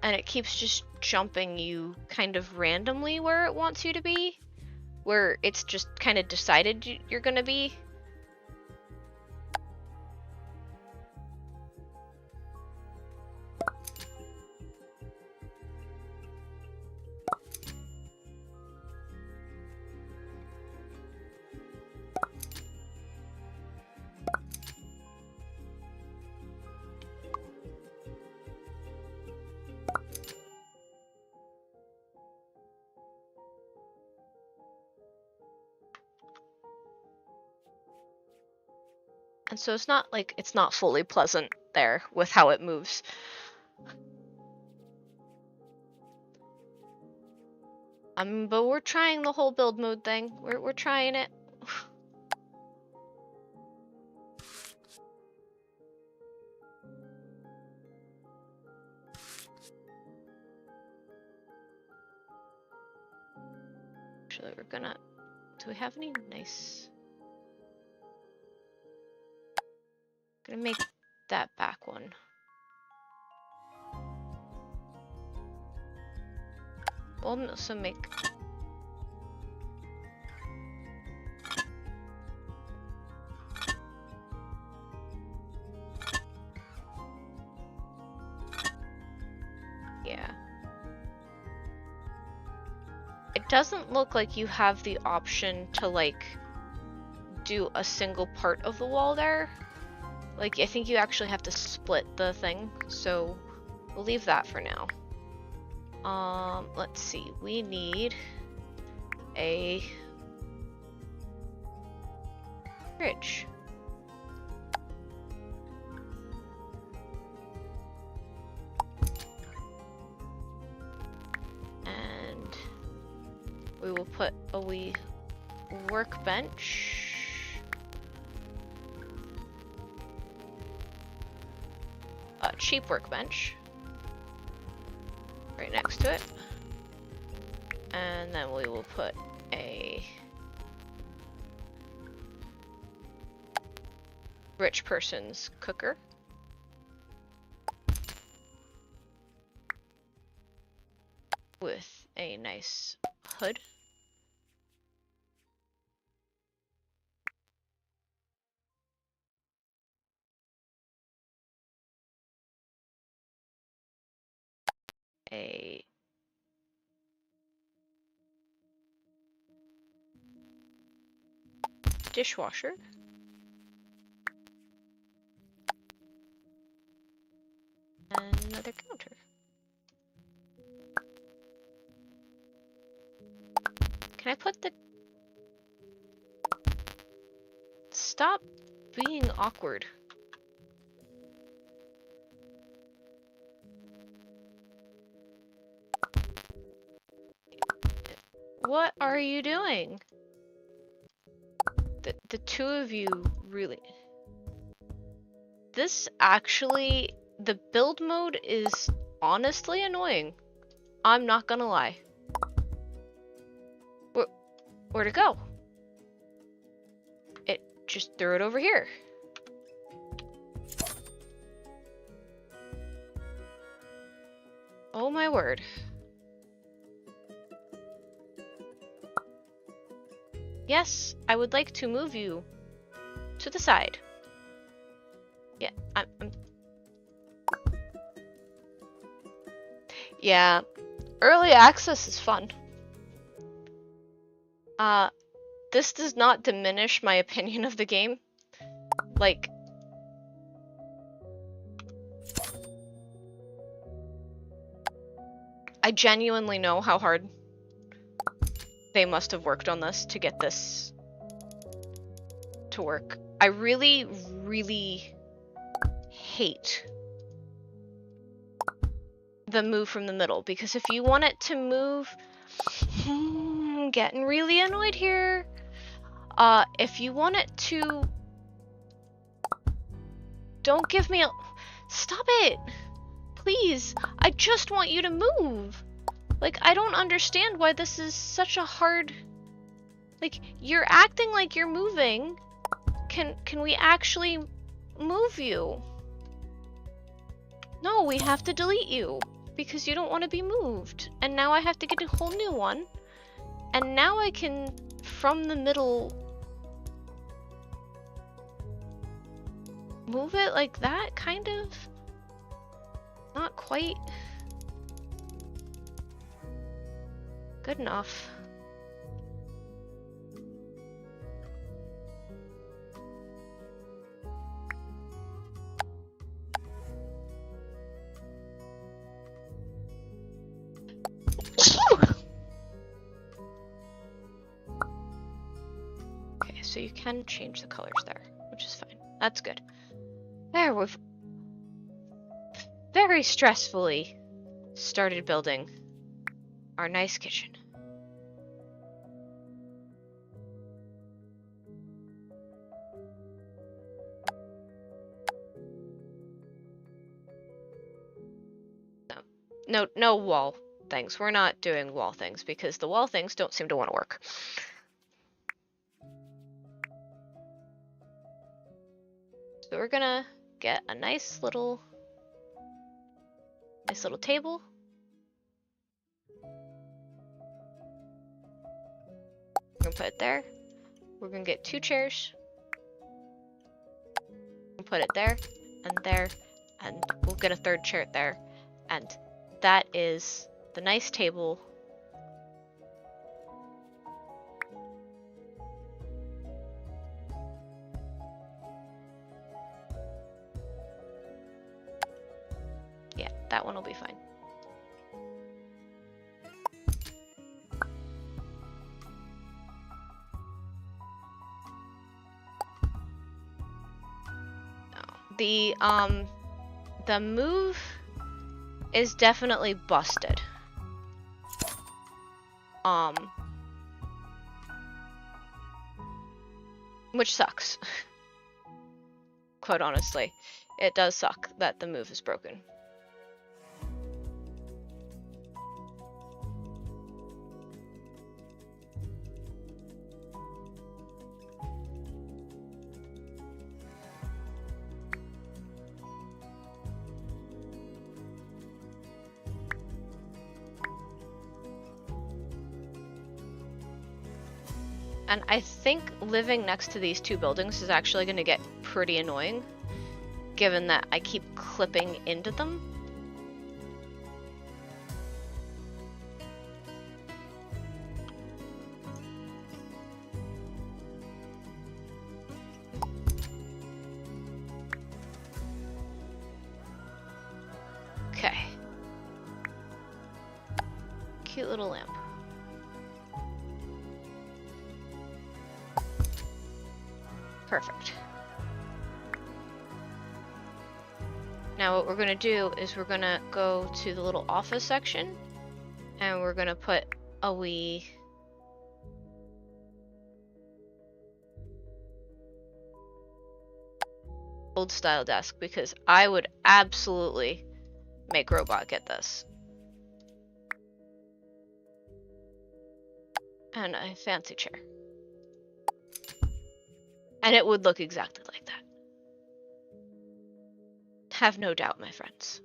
And it keeps just jumping you kind of randomly where it wants you to be. Where it's just kind of decided you're gonna be. And so it's not like it's not fully pleasant there with how it moves. But we're trying the whole build mode thing. We're trying it. Actually, we're gonna... Do we have any nice... Gonna make that back one. We'll also make... Yeah. It doesn't look like you have the option to, like, do a single part of the wall there. Like, I think you actually have to split the thing, so we'll leave that for now. Let's see. We need a bridge. And we will put a wee workbench. A cheap workbench. Right next to it. And then we will put a rich person's cooker. With a nice hood. A dishwasher. And another counter. Can I put the... Stop being awkward. What are you doing? The two of you really... This actually... The build mode is honestly annoying. I'm not gonna lie. Where'd it go? It just threw it over here. Oh my word. Yes, I would like to move you to the side. Yeah, I'm... Yeah, early access is fun. This does not diminish my opinion of the game. Like... I genuinely know how hard they must have worked on this to get this to work. I really, really hate the move from the middle, because if you want it to move... I'm getting really annoyed here. If you want it to... Don't give me a... Stop it! Please! I just want you to move! Like, I don't understand why this is such a hard... Like, you're acting like you're moving. Can we actually move you? No, we have to delete you. Because you don't want to be moved. And now I have to get a whole new one. And now I can, from the middle... Move it like that, kind of? Not quite. Good enough. Okay, so you can change the colors there, which is fine. That's good. There, we've very stressfully started building our nice kitchen. No wall. things. We're not doing wall things because the wall things don't seem to want to work. So we're gonna get a nice little table. We're gonna put it there. We're gonna get 2 chairs. We'll put it there, and we'll get a 3rd chair there. And that is the nice table. Yeah, that one will be fine. The move is definitely busted. Which sucks. Quite honestly, it does suck that the move is broken. And I think living next to these 2 buildings is actually going to get pretty annoying, given that I keep clipping into them. Okay. Cute little lamp. Perfect. Now what we're going to do is we're going to go to the little office section and we're going to put a wee old style desk because I would absolutely make Robot get this. And a fancy chair. And it would look exactly like that. Have no doubt, my friends.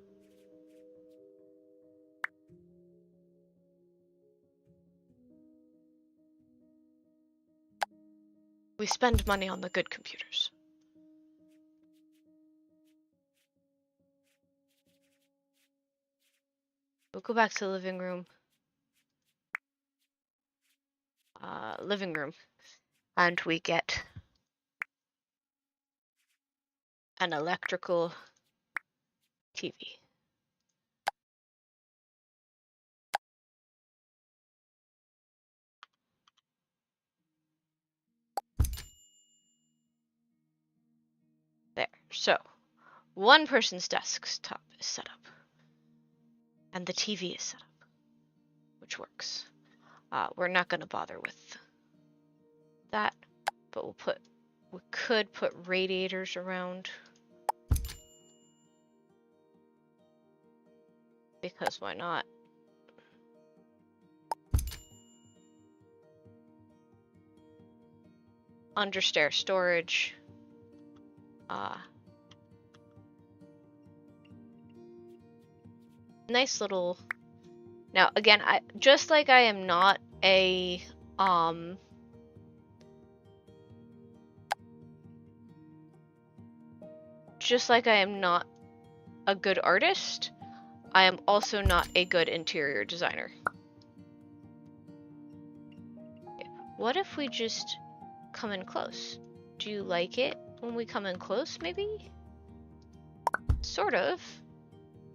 We spend money on the good computers. We'll go back to the living room. And we get an electrical TV. There. So, one person's desktop is set up. And the TV is set up. Which works. We're not going to bother with that. But we could put radiators around. Because why not? Understair storage. Nice little. Now again, just like I am not a just like I am not a good artist, I am also not a good interior designer. What if we just come in close? Do you like it when we come in close, maybe? Sort of.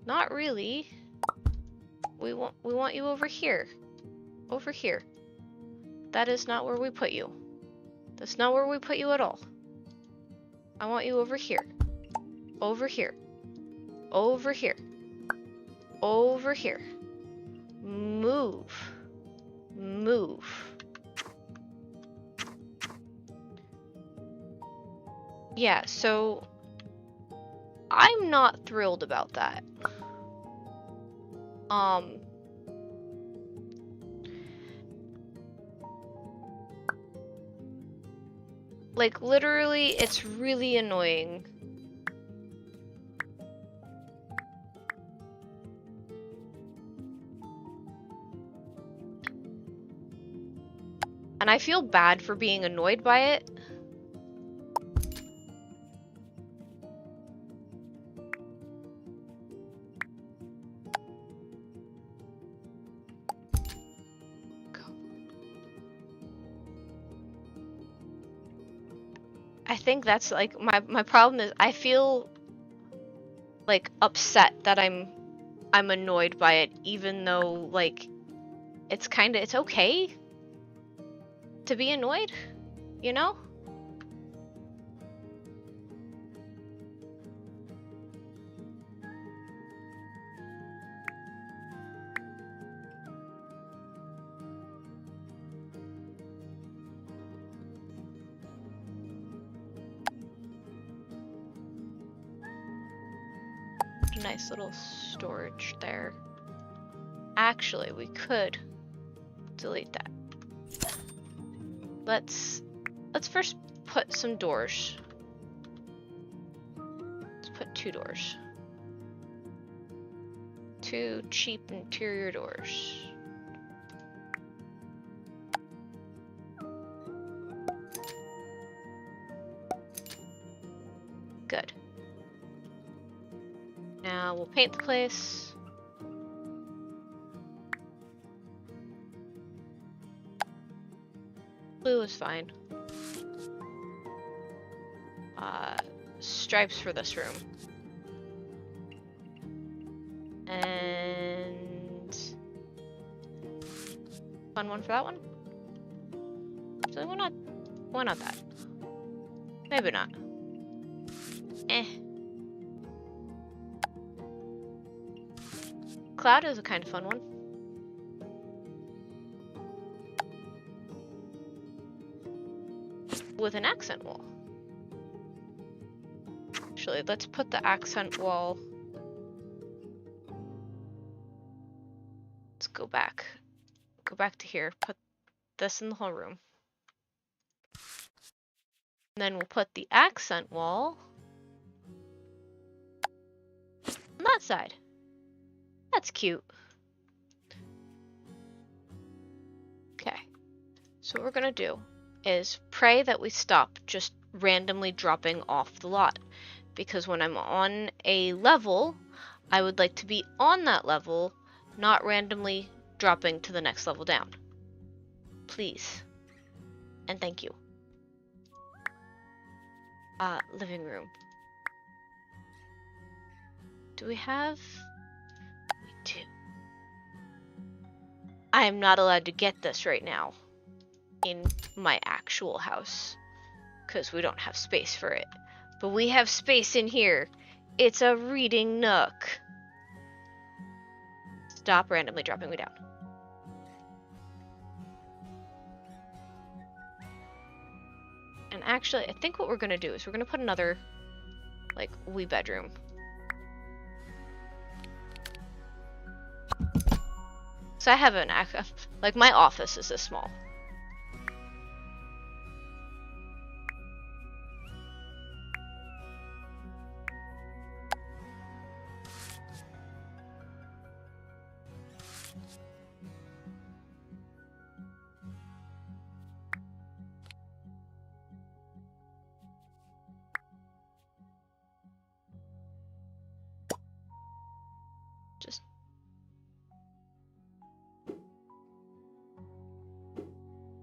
Not really. We want you over here. Over here. That is not where we put you. That's not where we put you at all. I want you over here. Over here. Over here. Over here. Move. Move. Yeah, so I'm not thrilled about that. Like, literally, it's really annoying. And I feel bad for being annoyed by it. I think that's like my problem is I feel like upset that I'm annoyed by it, even though like it's okay to be annoyed, you know? A nice little storage there. Actually, we could delete that. Let's first put some doors. Let's put 2 doors. 2 cheap interior doors. Good. Now we'll paint the place. Blue is fine. Stripes for this room. And fun one for that one. So why not that? Maybe not. Cloud is a kind of fun one. With an accent wall. Actually, let's put the accent wall. Let's go back. Go back to here. Put this in the whole room. And then we'll put the accent wall on that side. That's cute. Okay. So what we're gonna do is pray that we stop just randomly dropping off the lot. Because when I'm on a level, I would like to be on that level, not randomly dropping to the next level down. Please. And thank you. Living room. Do we have... We do. I am not allowed to get this right now in my actual house because we don't have space for it. But we have space in here. It's a reading nook. Stop randomly dropping me down. And actually, I think what we're gonna do is we're gonna put another, like, wee bedroom. So I have an, like, my office is this small. Just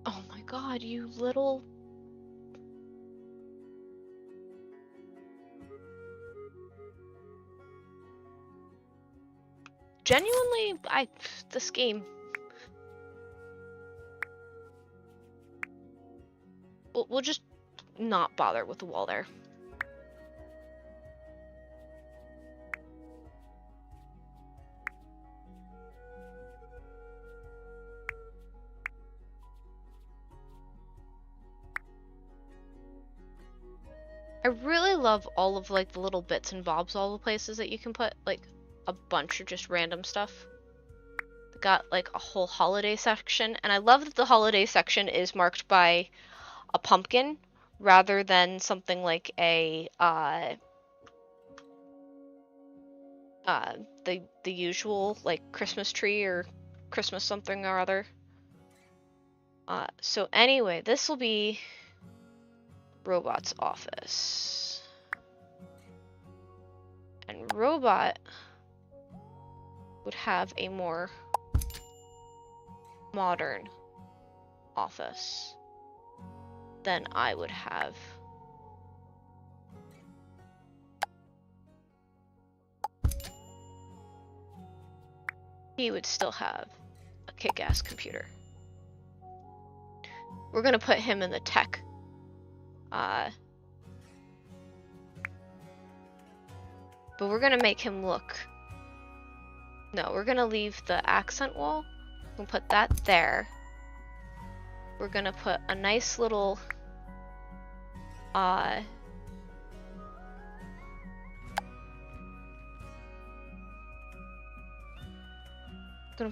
oh my god, you little... Genuinely, this game... We'll just not bother with the wall there. I really love all of like the little bits and bobs, all the places that you can put like a bunch of just random stuff. They got like a whole holiday section, and I love that the holiday section is marked by a pumpkin rather than something like a the usual like Christmas tree or Christmas something or other. So anyway, this will be Robot's office. And Robot would have a more modern office than I would have. He would still have a kick-ass computer. We're gonna put him in the tech. But we're gonna make him look. No, we're gonna leave the accent wall. We'll put that there. We're gonna put a nice little gonna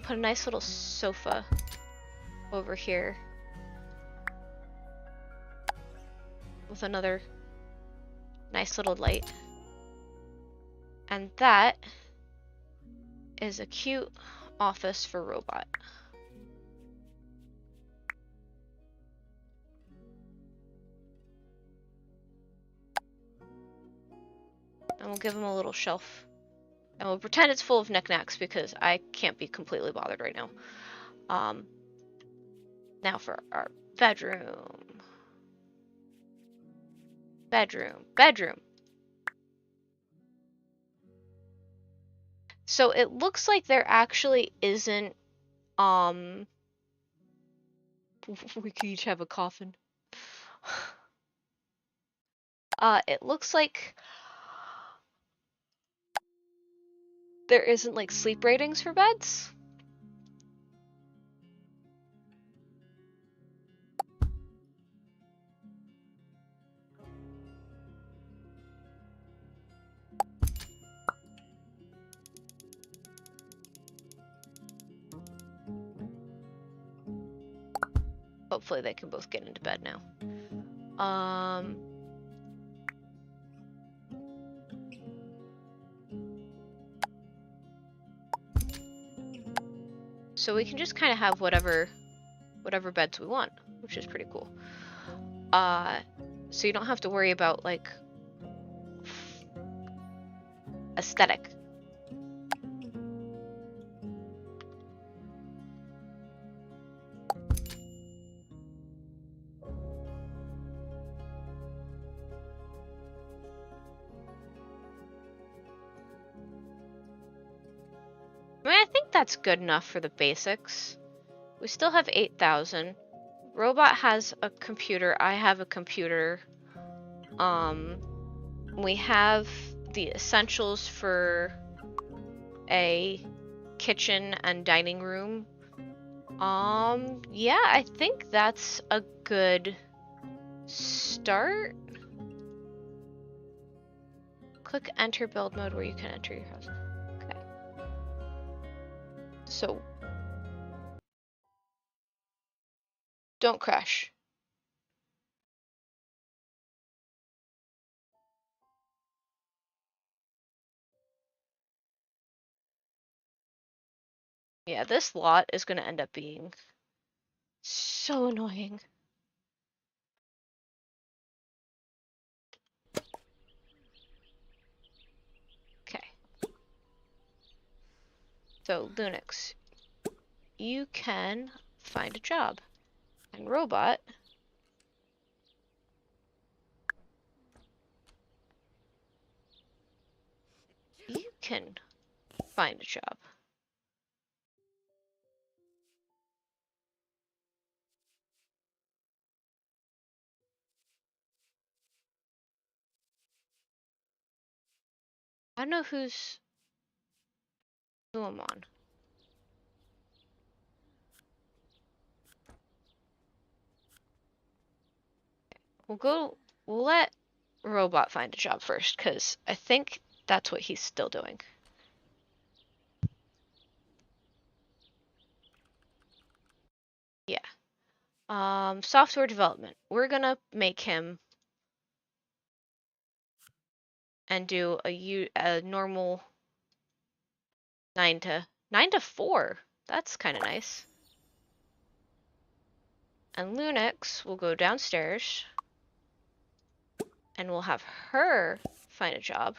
put a nice little sofa over here with another nice little light. And that is a cute office for Robot. And we'll give him a little shelf. And we'll pretend it's full of knickknacks because I can't be completely bothered right now. Now for our bedroom. Bedroom. So it looks like there actually isn't, we could each have a coffin. It looks like there isn't like sleep ratings for beds. Hopefully they can both get into bed now. So we can just kind of have whatever beds we want, which is pretty cool. So you don't have to worry about like aesthetic. I mean, I think that's good enough for the basics. We still have 8,000. Robot has a computer. I have a computer. We have the essentials for a kitchen and dining room. Yeah, I think that's a good start. Click enter build mode where you can enter your house. Okay. So don't crash. Yeah, this lot is going to end up being so annoying. Okay. So, Lunix, you can find a job. And Robot, you can find a job. I don't know who I'm on. We'll let Robot find a job first, because I think that's what he's still doing. Yeah. Software development. We're gonna make him and do a normal 9 to 4. That's kind of nice. And Lunix will go downstairs and we'll have her find a job.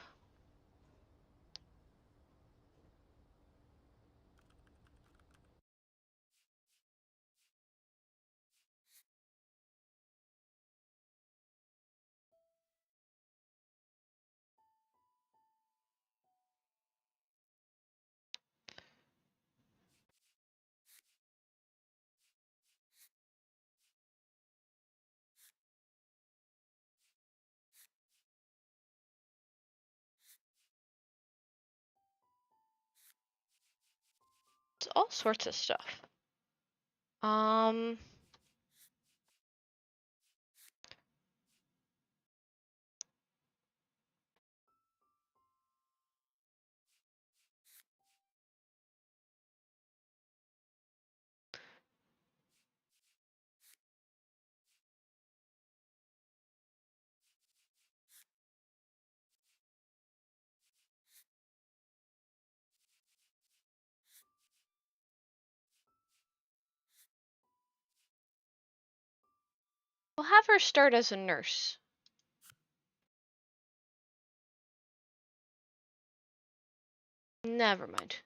It's all sorts of stuff. We'll have her start as a nurse. Never mind.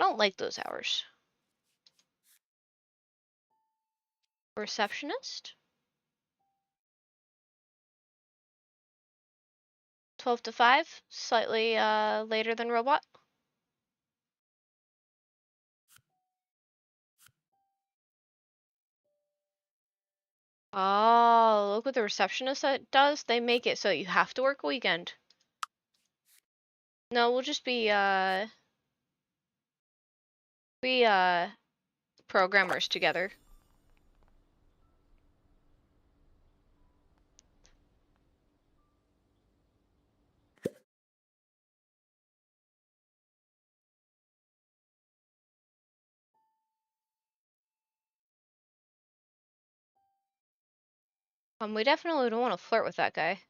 I don't like those hours. Receptionist? 12 to 5, slightly later than robot. Oh, look what the receptionist does. They make it so you have to work a weekend. No, we'll just be programmers together. We definitely don't want to flirt with that guy.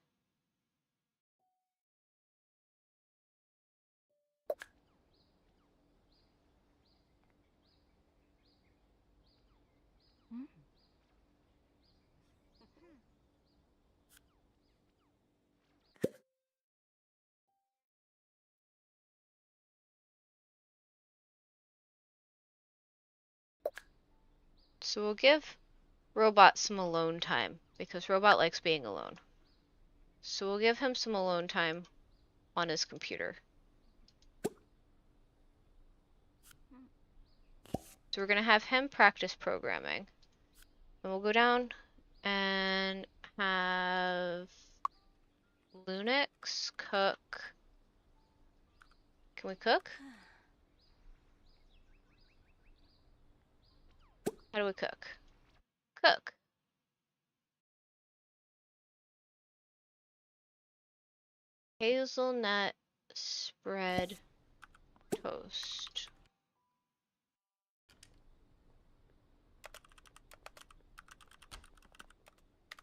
So we'll give Robot some alone time because Robot likes being alone. So we'll give him some alone time on his computer. So we're gonna have him practice programming. And we'll go down and have Lunix cook. Can we cook? How do we cook? Cook. Hazelnut spread toast.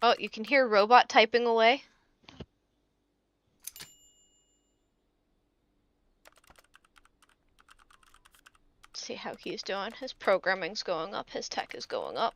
Oh, you can hear Robot typing away. Let's see how he's doing. His programming's going up, his tech is going up.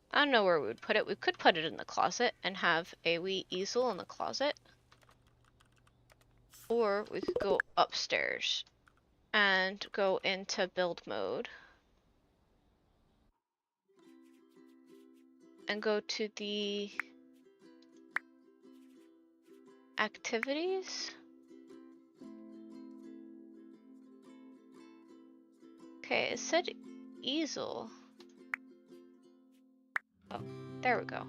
I don't know where we would put it. We could put it in the closet and have a wee easel in the closet. Or we could go upstairs and go into build mode. And go to the activities. Okay, it said easel. There we go.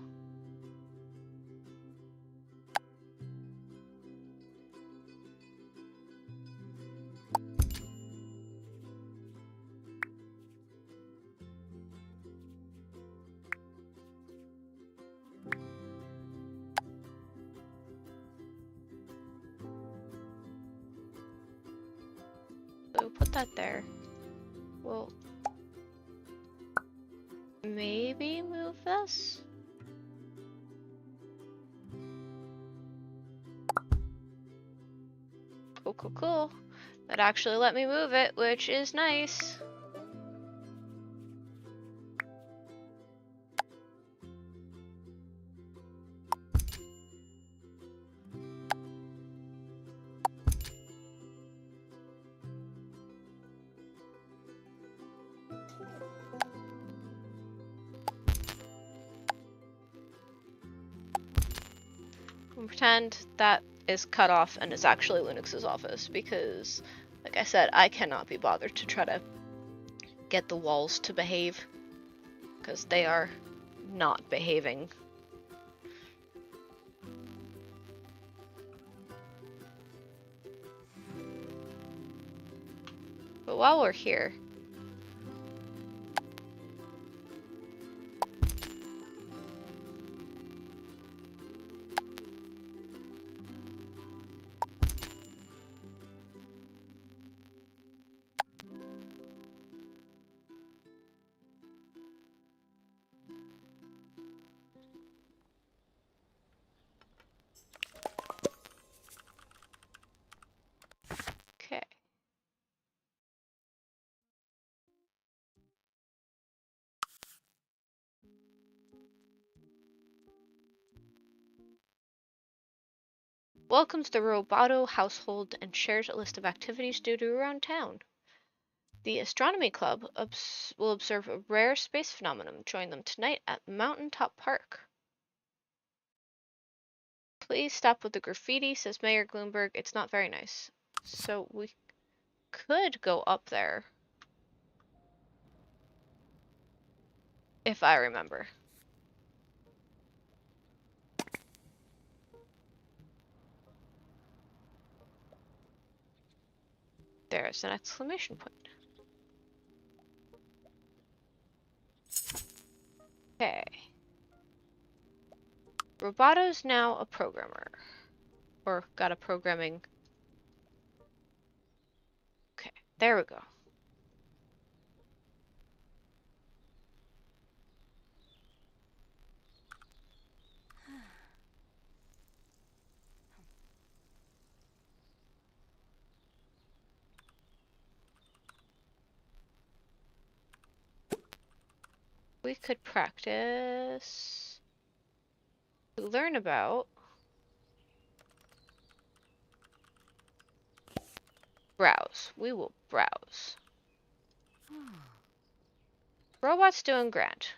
So put that there. We'll maybe move this? Cool, cool, cool. That actually let me move it, which is nice. We'll pretend that is cut off and is actually Linux's office because, like I said, I cannot be bothered to try to get the walls to behave because they are not behaving. But while we're here, okay. Welcome to the Roboto household and shares a list of activities to do around town. The Astronomy Club will observe a rare space phenomenon. Join them tonight at Mountaintop Park. Please stop with the graffiti, says Mayor Gloomberg. It's not very nice. So we could go up there. If I remember. There's an exclamation point. Okay. Roboto's now a programmer. Or got a programming. Okay, there we go. We could practice. We learn about browse. We will browse. Robot's doing grand.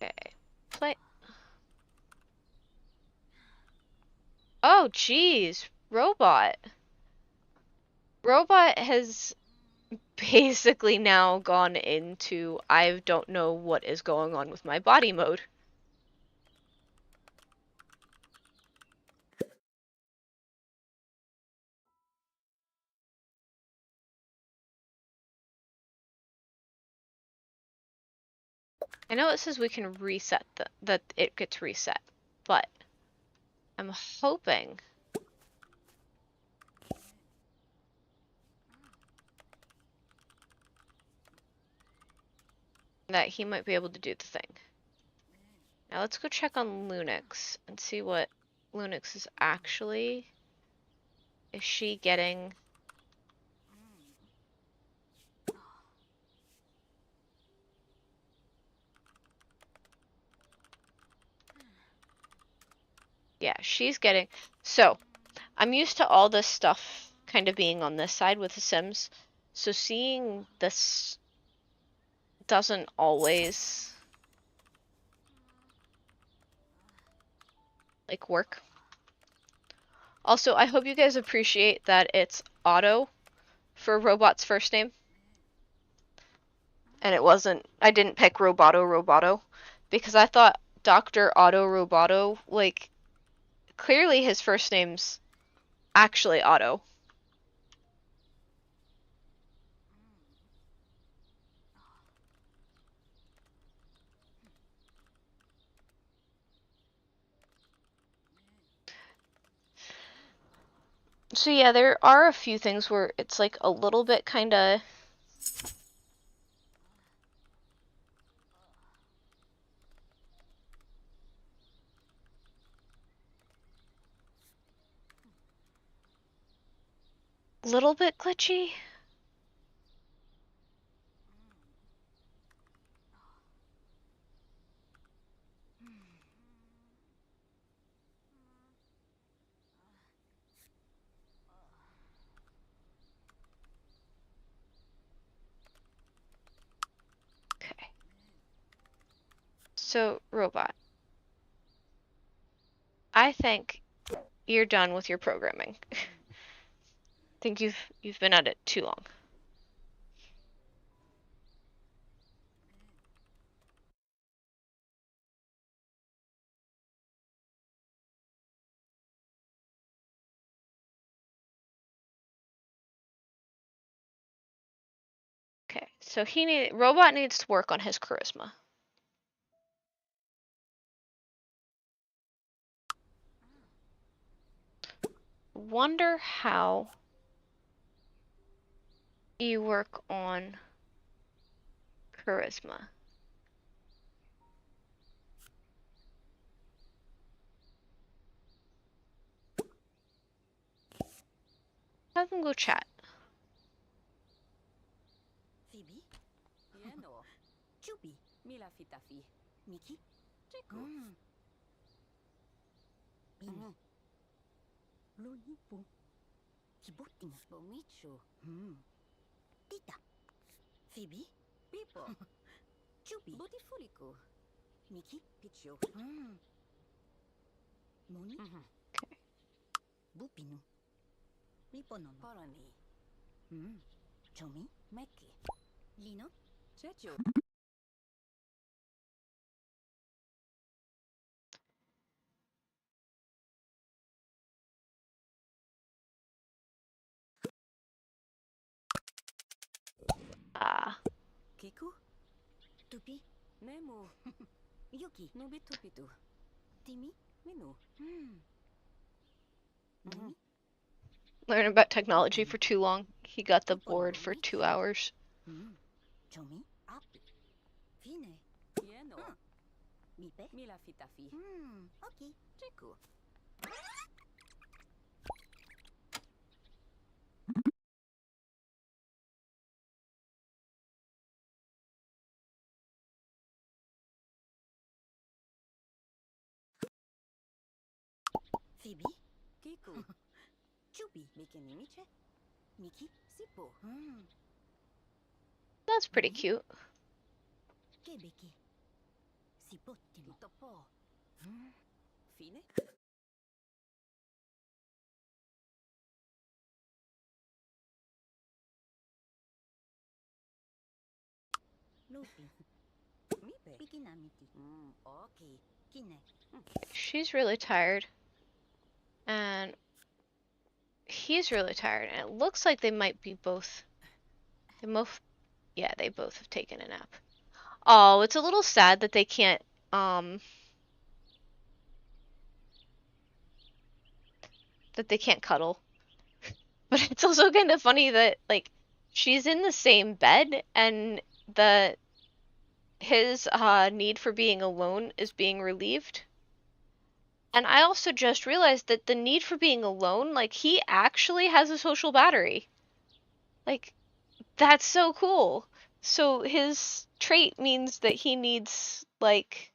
Okay. Play. Oh, geez. Robot. Robot has basically now gone into I don't know what is going on with my body mode. I know it says we can reset that it gets reset, but I'm hoping that he might be able to do the thing. Now let's go check on Lunix and see what Lunix is actually. Is she getting? Yeah, she's getting... So, I'm used to all this stuff kind of being on this side with the Sims. So seeing this doesn't always, like, work. Also, I hope you guys appreciate that it's Otto for Robot's first name. And it wasn't... I didn't pick Roboto, because I thought Dr. Otto Roboto, like, clearly his first name's actually Otto. So yeah, there are a few things where it's like a little bit kind of... little bit glitchy. Okay. So, Robot, I think you're done with your programming. I think you've been at it too long. Okay, so Robot needs to work on his charisma. Wonder how you work on charisma. Have them go chat. Phoebe? Piano. Chupi. Mila fitafi. Miki? Chico. Bini. Lolipo. Kibutina. Bomicho. Tita. Phoebe? Pipo. Chupi. Botifulico. Miki? Picho. Moni? Okay. Bupino. Liponon. Parani. Chomi? Meki. Lino? Checho. Kiku? Tupi? Nemo. Yuki? Nobitupitu. Timi? Minu. Nami? Learn about technology for too long. He got the board for 2 hours. Chomi? Api. Fine. Pieno. Mipe? Mila fitafi. Okay. Chiku. Phoebe? Kiku. Chupi. Miki Nimiche? Miki? Sipo. That's pretty cute. Kebeki. Sipottimo. Topo. Fine? Lupi. Mipe. Pikinamiti. Okay. Kine. She's really tired. And he's really tired. And it looks like they might be both... Yeah, they both have taken a nap. Oh, it's a little sad that they can't, cuddle. But it's also kind of funny that, like, she's in the same bed and his need for being alone is being relieved. And I also just realized that the need for being alone, like, he actually has a social battery. Like, that's so cool. So his trait means that he needs, like...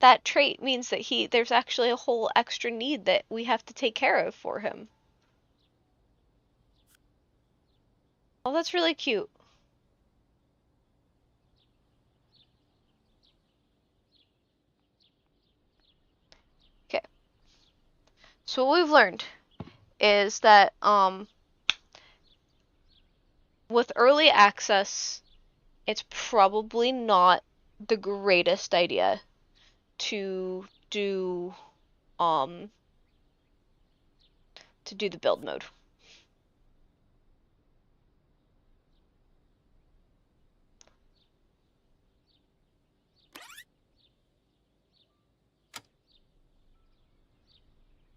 that trait means that there's actually a whole extra need that we have to take care of for him. Oh, that's really cute. Okay. So what we've learned is that with early access, it's probably not the greatest idea to do the build mode.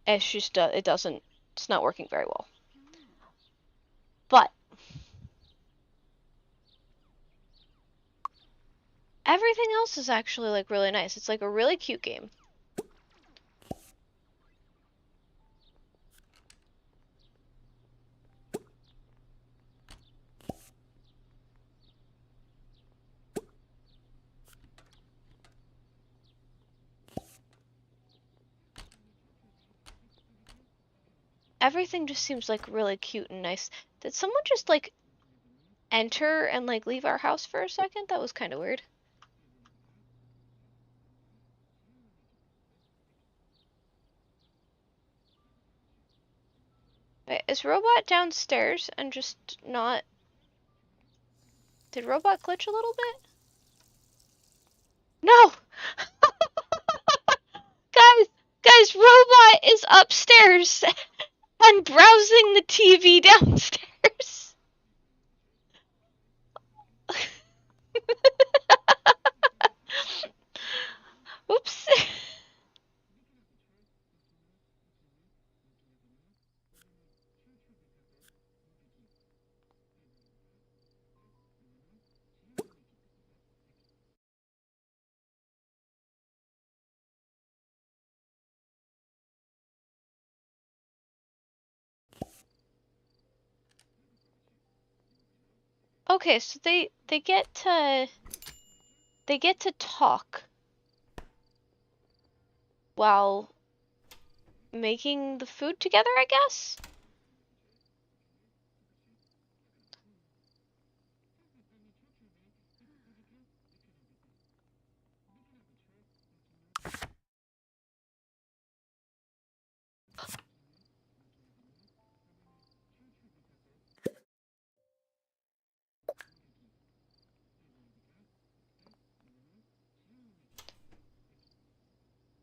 It's just it's not working very well. But everything else is actually like really nice. It's like a really cute game. Everything just seems like really cute and nice. Did someone just like enter and like leave our house for a second? That was kind of weird. Wait, is Robot downstairs and just not... Did Robot glitch a little bit? No! Guys, Robot is upstairs and browsing the TV downstairs. Oops. Okay, so they get to talk while making the food together, I guess?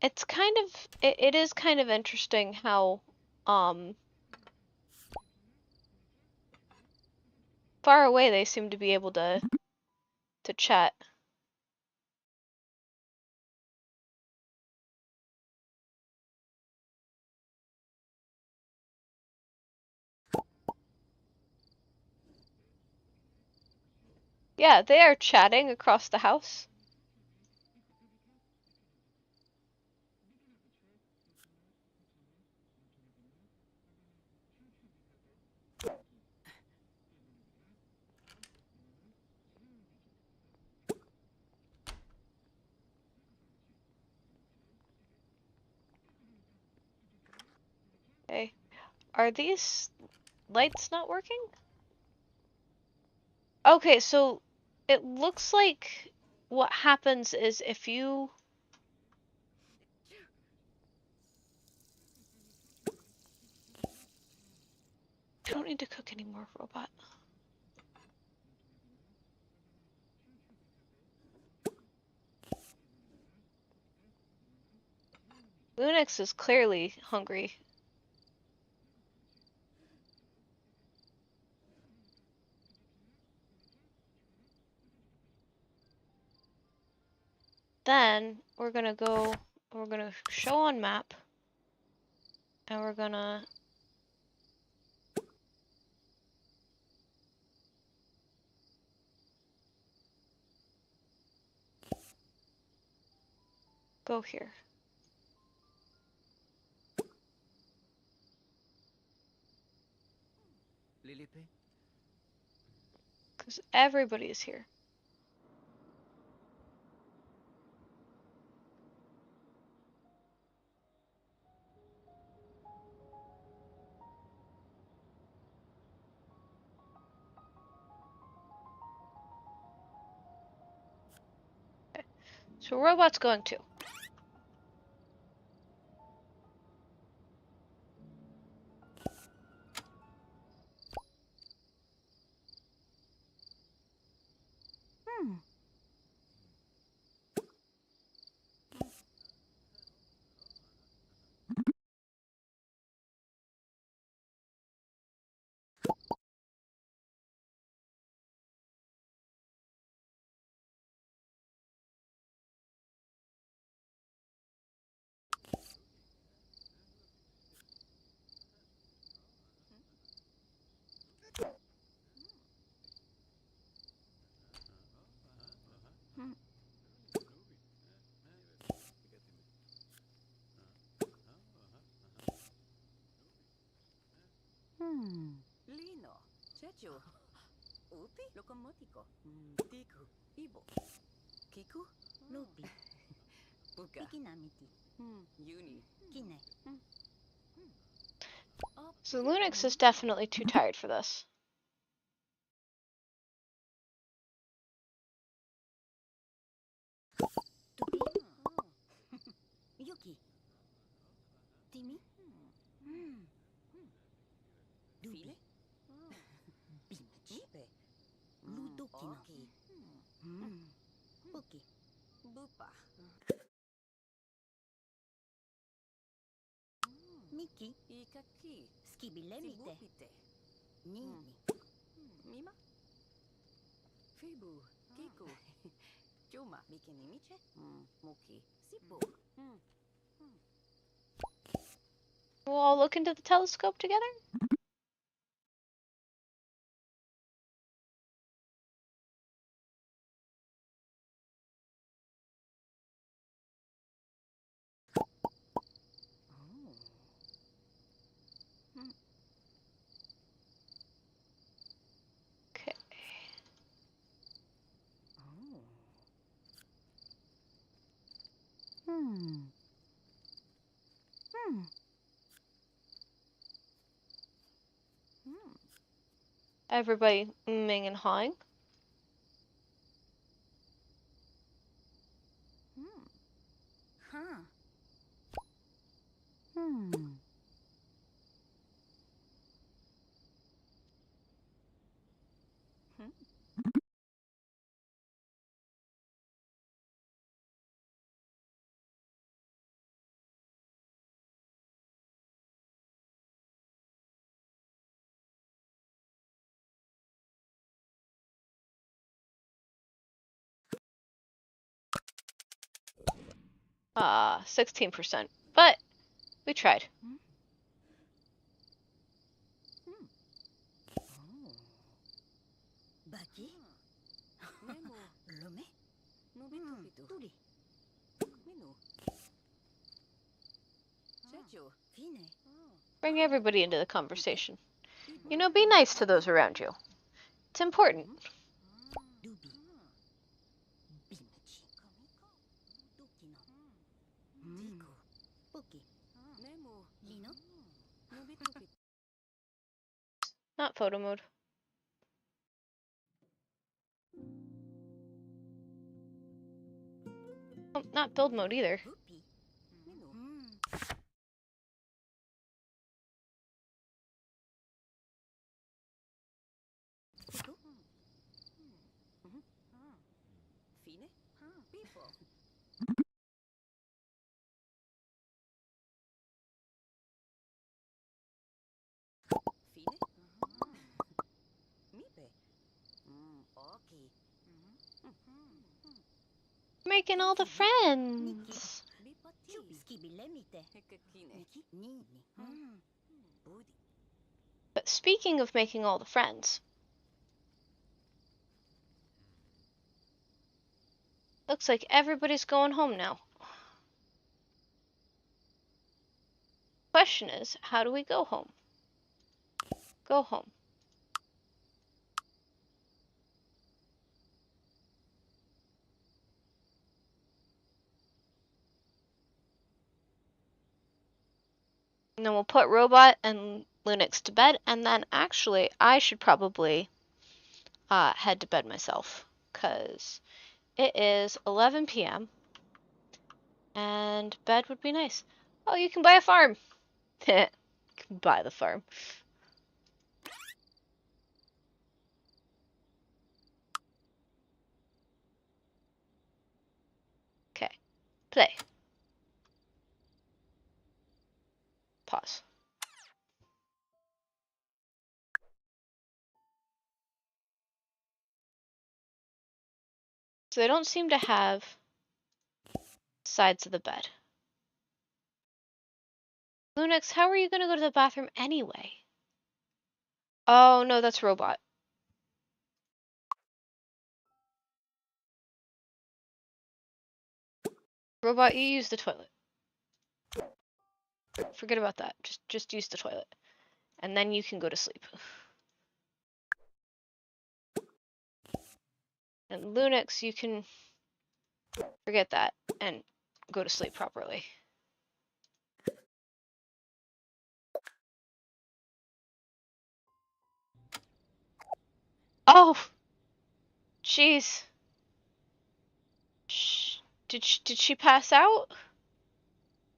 It's kind of it is kind of interesting how far away they seem to be able to chat. Yeah, they are chatting across the house. Okay. Are these lights not working? Okay, so it looks like what happens is if you... I don't need to cook anymore, Robot. Lunix is clearly hungry. Then we're gonna show on map, and we're gonna go here. Because everybody is here. So robot's going too. Lino, Chechu, Upi, Locomotico, Tiku, Ibo, Kiku, Lupi, Puka, Pikinamiti, Uni, Kine. So Lunix is definitely too tired for this. Tupi, Yuki, Timi, Dubi, Bipe, Ludokino, Puki, Bupa, Miki, Ikaki, Skibilemite, Nini, Mima, Fibu, Kiku, Juma, Bikinimiche, Muki, Sipu. We'll all look into the telescope together? Okay. Everybody ming and hawing. Ah, 16%. But we tried. Baki, Lome, Turi, Minu, Chechu, Fine, Bring everybody into the conversation. You know, be nice to those around you. It's important. Dubi, Bimichi, Dokino, Tiku, Puki, Nemu, Lino, Not photo mode. Oh, not build mode either. Pupi, Minu, Tiku, Fine, Pipo, Fine, Mipe, okay, Making all the friends. Chupi, Skibilemite, Niki, Nini, Budi, But speaking of making all the friends, looks like everybody's going home now. Question is, how do we go home? Go home. And then we'll put Robot and Lunix to bed, and then actually I should probably head to bed myself, because it is 11 p.m. And bed would be nice. Oh, you can buy a farm. You can buy the farm. Okay. Play. Pause. So they don't seem to have sides of the bed. Lunix, how are you going to go to the bathroom anyway? Oh, no, that's robot. Robot, you use the toilet. Forget about that. Just use the toilet. And then you can go to sleep. And Lunix, you can forget that and go to sleep properly. Oh! Jeez. Did she pass out?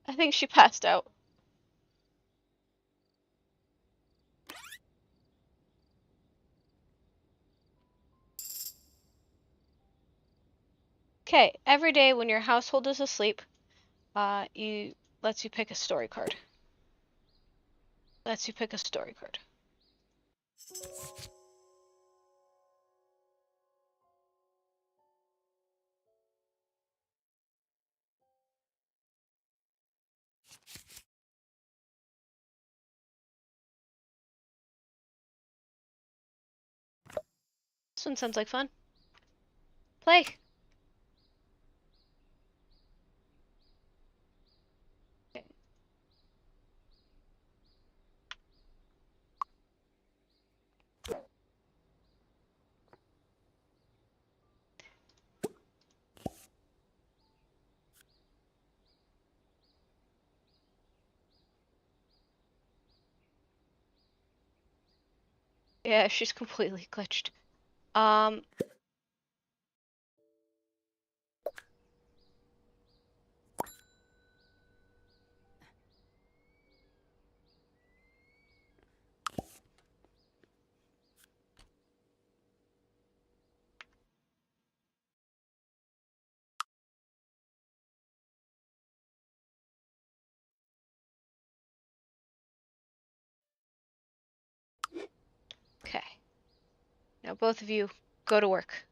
I think she passed out. Okay, every day when your household is asleep, you lets you pick a story card. Lets you pick a story card. This one sounds like fun. Play. Okay. Yeah, she's completely glitched. Okay. Now both of you go to work.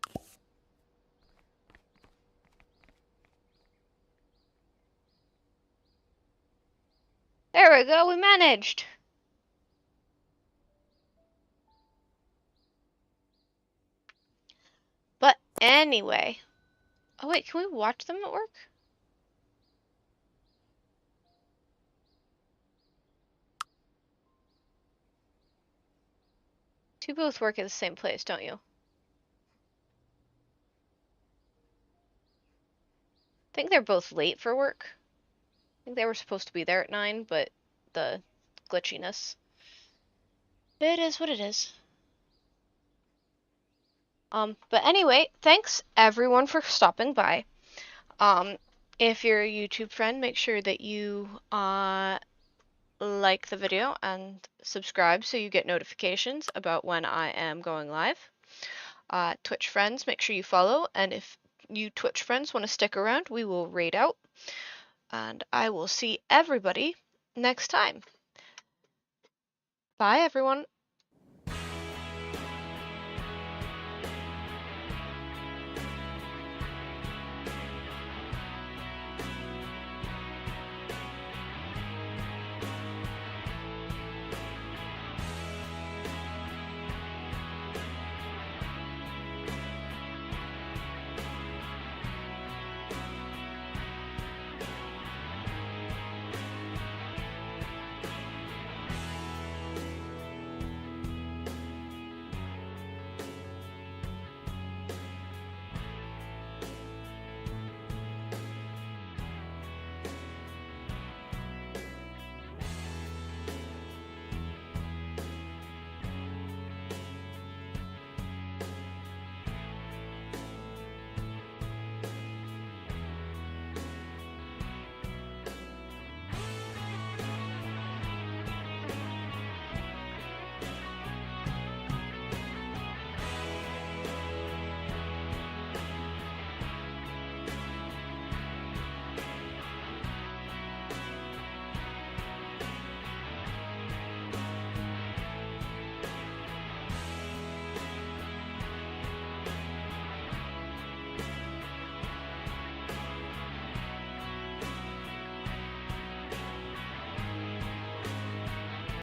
There we go, we managed! But anyway. Oh wait, can we watch them at work? You both work at the same place, don't you? I think they're both late for work. I think they were supposed to be there at 9, but the glitchiness. It is what it is. But anyway, thanks everyone for stopping by. If you're a YouTube friend, make sure that you like the video and subscribe so you get notifications about when I am going live. Twitch friends, make sure you follow, and if you Twitch friends want to stick around, we will raid out. And I will see everybody next time. Bye, everyone.